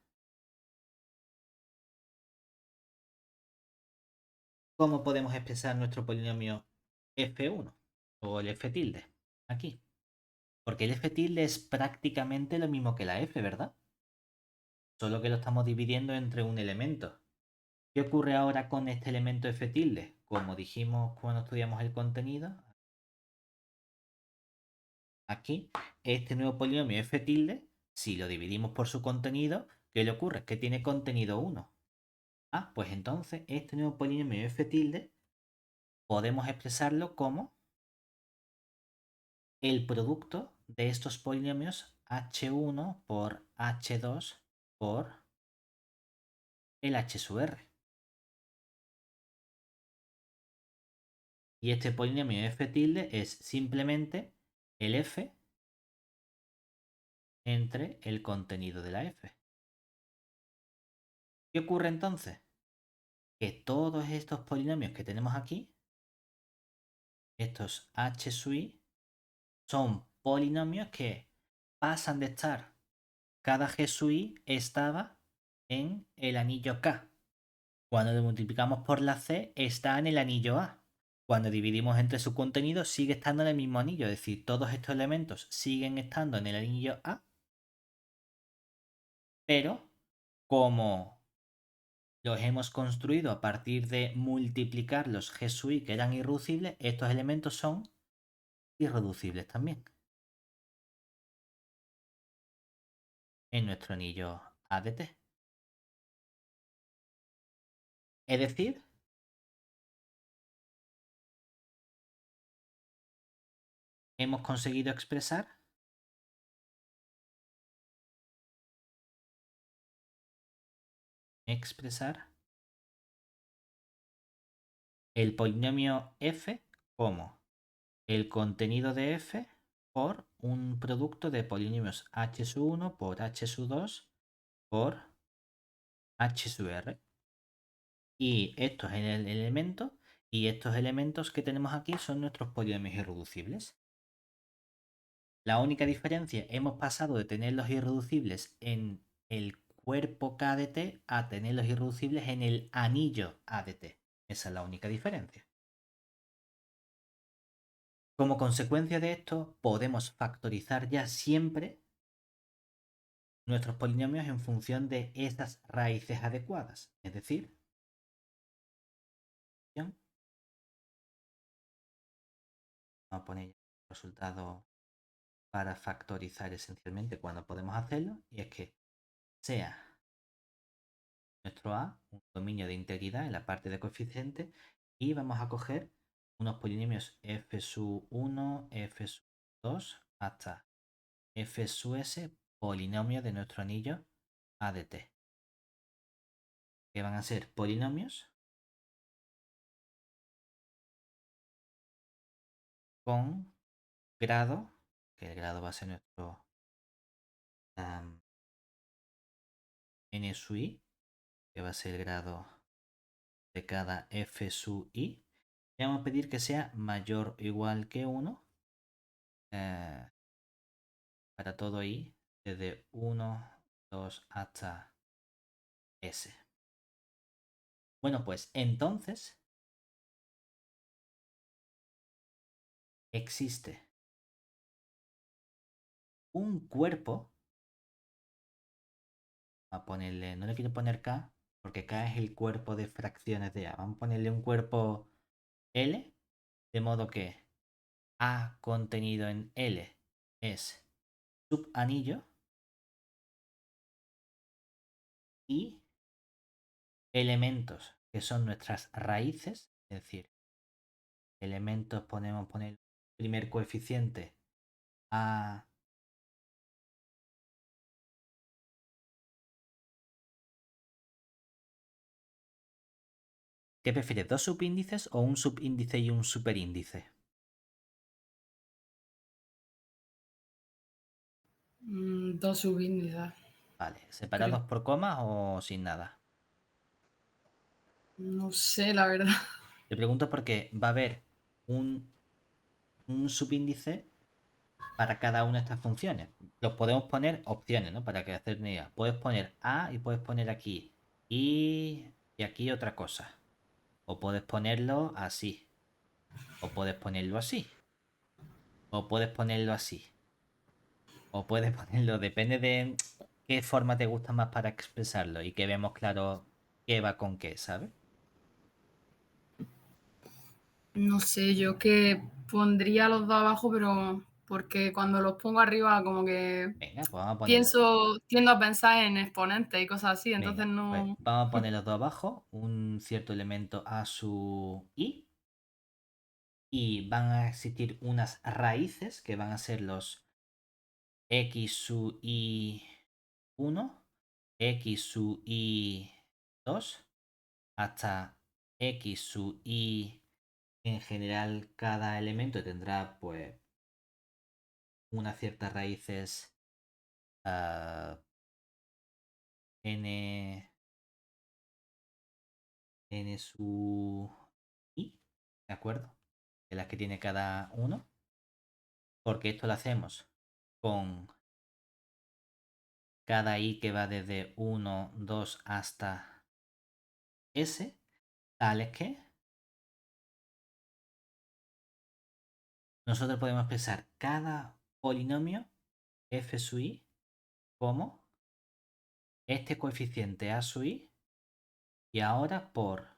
Speaker 1: ¿cómo podemos expresar nuestro polinomio f1 o el f tilde? Aquí. Porque el f tilde es prácticamente lo mismo que la f, ¿verdad? Solo que lo estamos dividiendo entre un elemento. ¿Qué ocurre ahora con este elemento f tilde? Como dijimos cuando estudiamos el contenido, aquí, este nuevo polinomio f tilde, si lo dividimos por su contenido, ¿qué le ocurre? Que tiene contenido 1. Ah, pues entonces este nuevo polinomio f tilde podemos expresarlo como el producto de estos polinomios h1 por h2 por el h sub r. Y este polinomio f tilde es simplemente el f entre el contenido de la f. ¿Qué ocurre entonces? Que todos estos polinomios que tenemos aquí, estos h sub i, son polinomios que pasan de estar, cada G sub i estaba en el anillo K. Cuando lo multiplicamos por la C está en el anillo A. Cuando dividimos entre su contenido sigue estando en el mismo anillo, es decir, todos estos elementos siguen estando en el anillo A, pero como los hemos construido a partir de multiplicar los G sub i que eran irreducibles, estos elementos son irreducibles también en nuestro anillo A de T. Es decir, hemos conseguido expresar el polinomio f como el contenido de f por un producto de polinomios h sub 1 por h sub 2 por h sub r. Y esto es el elemento, y estos elementos que tenemos aquí son nuestros polinomios irreducibles. La única diferencia, hemos pasado de tener los irreducibles en el cuerpo K de T a tener los irreducibles en el anillo A de T. Esa es la única diferencia. Como consecuencia de esto, podemos factorizar ya siempre nuestros polinomios en función de estas raíces adecuadas. Es decir, vamos a poner el resultado para factorizar esencialmente cuando podemos hacerlo, y es que sea nuestro A un dominio de integridad en la parte de coeficiente, y vamos a coger unos polinomios f sub 1, f sub 2 hasta f sub s, polinomio de nuestro anillo A de T, que van a ser polinomios con grado, que el grado va a ser nuestro n sub i, que va a ser el grado de cada f sub i, y vamos a pedir que sea mayor o igual que 1 para todo i, desde 1, 2 hasta s. Bueno, pues entonces existe un cuerpo, a ponerle, no le quiero poner k, porque k es el cuerpo de fracciones de a, vamos a ponerle un cuerpo L, de modo que a contenido en L es subanillo y elementos que son nuestras raíces, es decir, elementos podemos poner primer coeficiente a. ¿Qué prefieres, dos subíndices o un subíndice y un superíndice?
Speaker 2: Dos subíndices,
Speaker 1: Vale,
Speaker 2: creo.
Speaker 1: ¿separados por comas o sin nada?
Speaker 2: No sé, la verdad.
Speaker 1: Te pregunto porque va a haber un, un subíndice para cada una de estas funciones. Los podemos poner opciones, ¿no? Para que hacer una idea. Puedes poner A y puedes poner aquí y aquí otra cosa. O puedes ponerlo así. O puedes ponerlo así. O puedes ponerlo así. O puedes ponerlo, depende de qué forma te gusta más para expresarlo y que vemos claro qué va con qué, ¿sabes?
Speaker 2: No sé, yo que pondría los dos abajo, pero porque cuando los pongo arriba como que
Speaker 1: Venga, pues vamos a ponerlo.
Speaker 2: tiendo a pensar en exponentes y cosas así, entonces
Speaker 1: Venga, pues
Speaker 2: no.
Speaker 1: vamos a poner los dos abajo, un cierto elemento a su i, y van a existir unas raíces que van a ser los x sub i 1, x sub i 2, hasta x sub i. En general, cada elemento tendrá pues unas ciertas raíces ah, n, n sub i, ¿de acuerdo? De las que tiene cada uno. porque esto lo hacemos con cada i que va desde 1, 2 hasta s, tal es que nosotros podemos expresar cada polinomio f sub i como este coeficiente a sub i y ahora por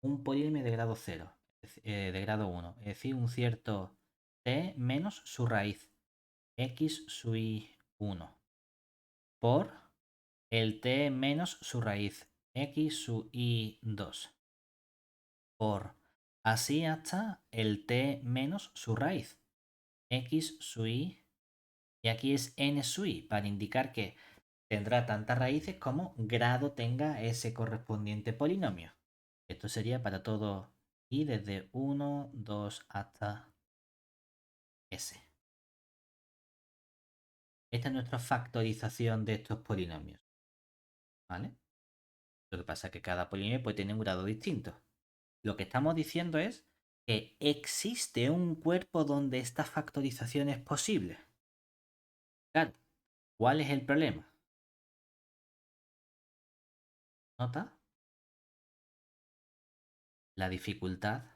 Speaker 1: un polinomio de grado 0, de grado 1, es decir, un cierto t menos su raíz x sub i 1 por el t menos su raíz x sub i 2 por así hasta el t menos su raíz x sub i, y aquí es n sub i para indicar que tendrá tantas raíces como grado tenga ese correspondiente polinomio. Esto sería para todo i desde 1, 2 hasta s. Esta es nuestra factorización de estos polinomios. ¿Vale? Lo que pasa es que cada polinomio puede tener un grado distinto. Lo que estamos diciendo es que existe un cuerpo donde esta factorización es posible. Claro, ¿cuál es el problema? ¿Nota? La dificultad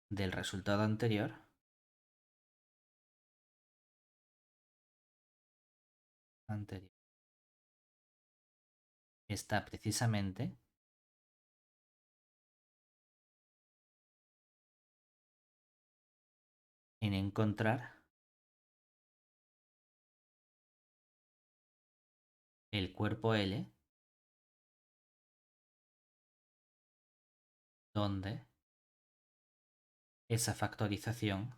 Speaker 1: del resultado anterior está precisamente en encontrar el cuerpo L donde esa factorización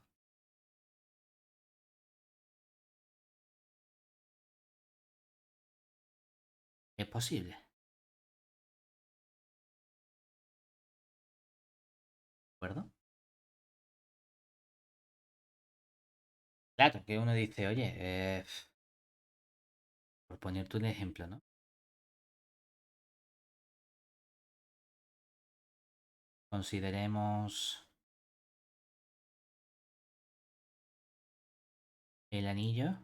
Speaker 1: es posible. ¿De acuerdo? Claro, que uno dice, oye, por ponerte un ejemplo, ¿no? Consideremos el anillo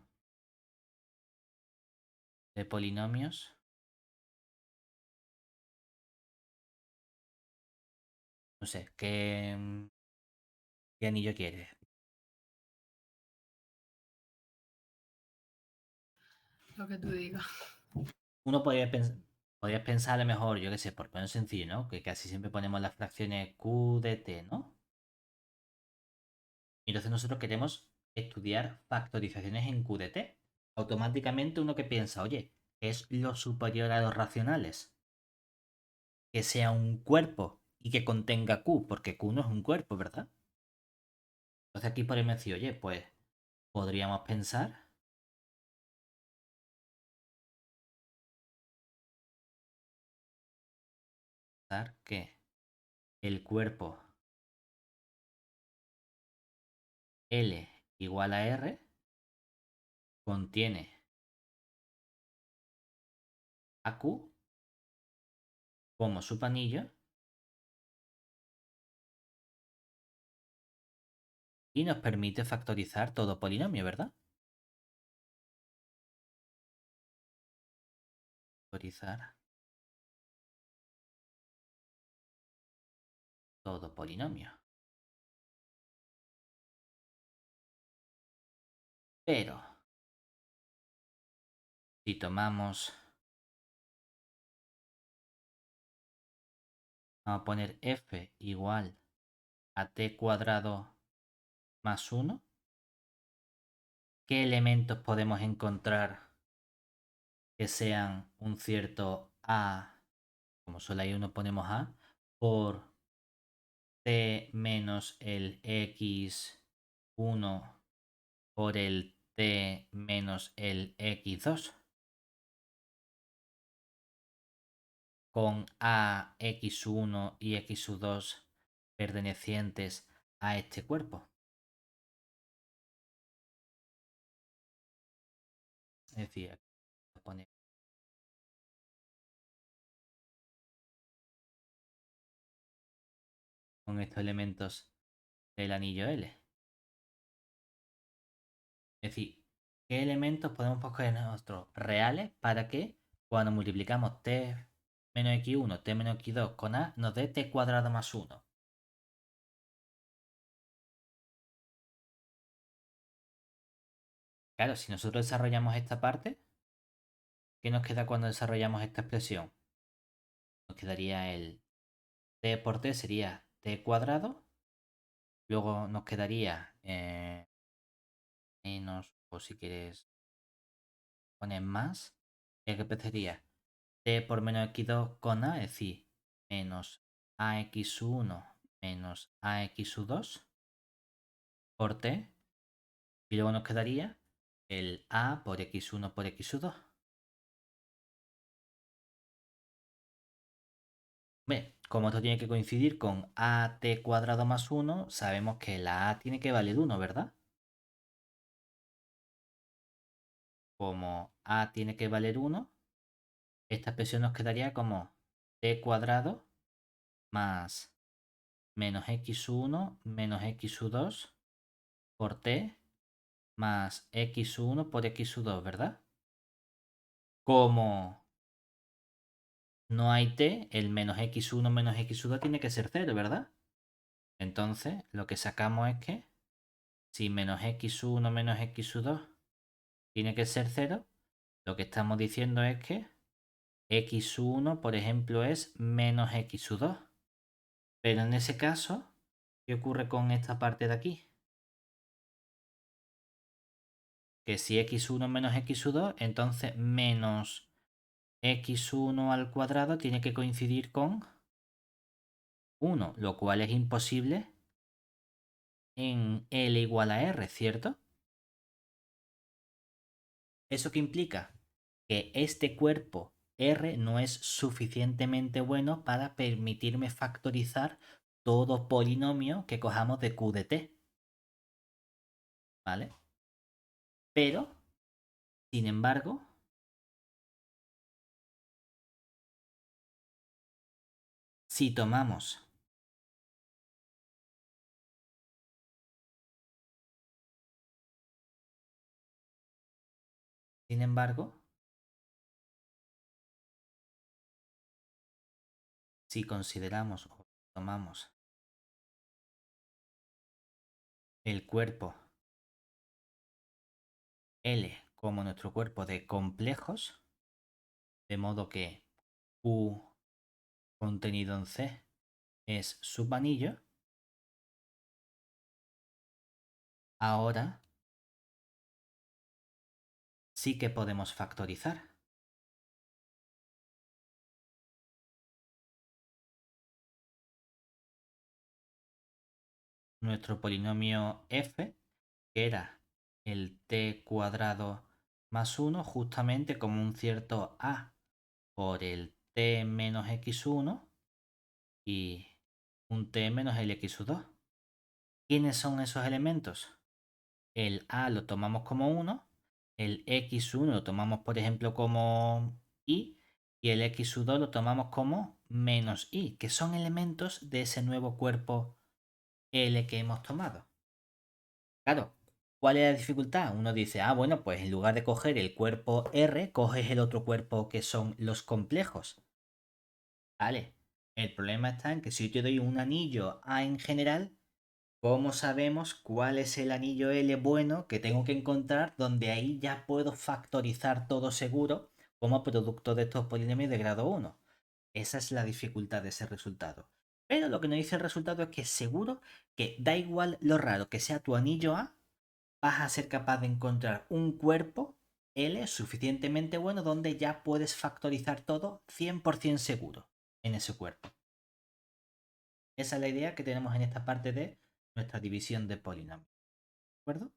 Speaker 1: de polinomios. No sé, ¿qué anillo quieres?
Speaker 2: Lo que tú digas.
Speaker 1: Uno podría pensar a lo mejor, yo qué sé, por poner sencillo, ¿no? Que casi siempre ponemos las fracciones q de t, ¿no? Y entonces nosotros queremos estudiar factorizaciones en q de t. Automáticamente uno que piensa, oye, es lo superior a los racionales. Que sea un cuerpo y que contenga q, porque q no es un cuerpo, ¿verdad? Entonces aquí podemos decir, oye, pues podríamos pensar que el cuerpo L igual a R contiene a Q como subanillo y nos permite factorizar todo polinomio, ¿verdad? Factorizar todo polinomio. Pero si tomamos, vamos a poner f igual a t cuadrado más 1, ¿qué elementos podemos encontrar que sean un cierto a, como solo hay uno ponemos a, por t menos el x1 por el t menos el x2 con a x1 y x2 pertenecientes a este cuerpo? Es decir, aquí voy a poner con estos elementos del anillo L. Es decir, ¿qué elementos podemos coger nosotros reales para que cuando multiplicamos t menos x1, t menos x2 con a nos dé t cuadrado más 1? Claro, si nosotros desarrollamos esta parte, ¿qué nos queda cuando desarrollamos esta expresión? Nos quedaría el t por t sería t cuadrado. Luego nos quedaría menos, o si quieres poner más, que sería t por menos x2 con a, es decir, menos ax1 menos ax2 por t. Y luego nos quedaría el a por x1 por x2. Bien, como esto tiene que coincidir con at cuadrado más 1, sabemos que la a tiene que valer 1, ¿verdad? Como a tiene que valer 1, esta expresión nos quedaría como t cuadrado más menos x1 menos x2 por t más x1 por x2, ¿verdad? Como no hay t, el menos x1 menos x2 tiene que ser 0, ¿verdad? Entonces, lo que sacamos es que si menos x1 menos x2 tiene que ser 0, lo que estamos diciendo es que x1, por ejemplo, es menos x2. Pero en ese caso, ¿qué ocurre con esta parte de aquí? Que si x1 menos x2, entonces menos x1 al cuadrado tiene que coincidir con 1, lo cual es imposible en L igual a R, ¿cierto? ¿Eso qué implica? Que este cuerpo R no es suficientemente bueno para permitirme factorizar todo polinomio que cojamos de Q de T. ¿Vale? Pero, sin embargo, si tomamos, sin embargo, si consideramos o tomamos el cuerpo L como nuestro cuerpo de complejos, de modo que Q contenido en C es subanillo, ahora sí que podemos factorizar. Nuestro polinomio f, que era el t cuadrado más 1, justamente como un cierto a por el t menos x1 y un t menos el x2. ¿Quiénes son esos elementos? El a lo tomamos como 1, el x1 lo tomamos por ejemplo como y el x2 lo tomamos como menos i, que son elementos de ese nuevo cuerpo L que hemos tomado. Claro, ¿cuál es la dificultad? Uno dice, ah, bueno, pues en lugar de coger el cuerpo R, coges el otro cuerpo que son los complejos. Vale, el problema está en que si yo te doy un anillo A en general, ¿cómo sabemos cuál es el anillo L bueno que tengo que encontrar donde ahí ya puedo factorizar todo seguro como producto de estos polinomios de grado 1? Esa es la dificultad de ese resultado. Pero lo que nos dice el resultado es que seguro que da igual lo raro que sea tu anillo A, vas a ser capaz de encontrar un cuerpo L suficientemente bueno donde ya puedes factorizar todo 100% seguro en ese cuerpo. Esa es la idea que tenemos en esta parte de nuestra división de polinomios. ¿De acuerdo?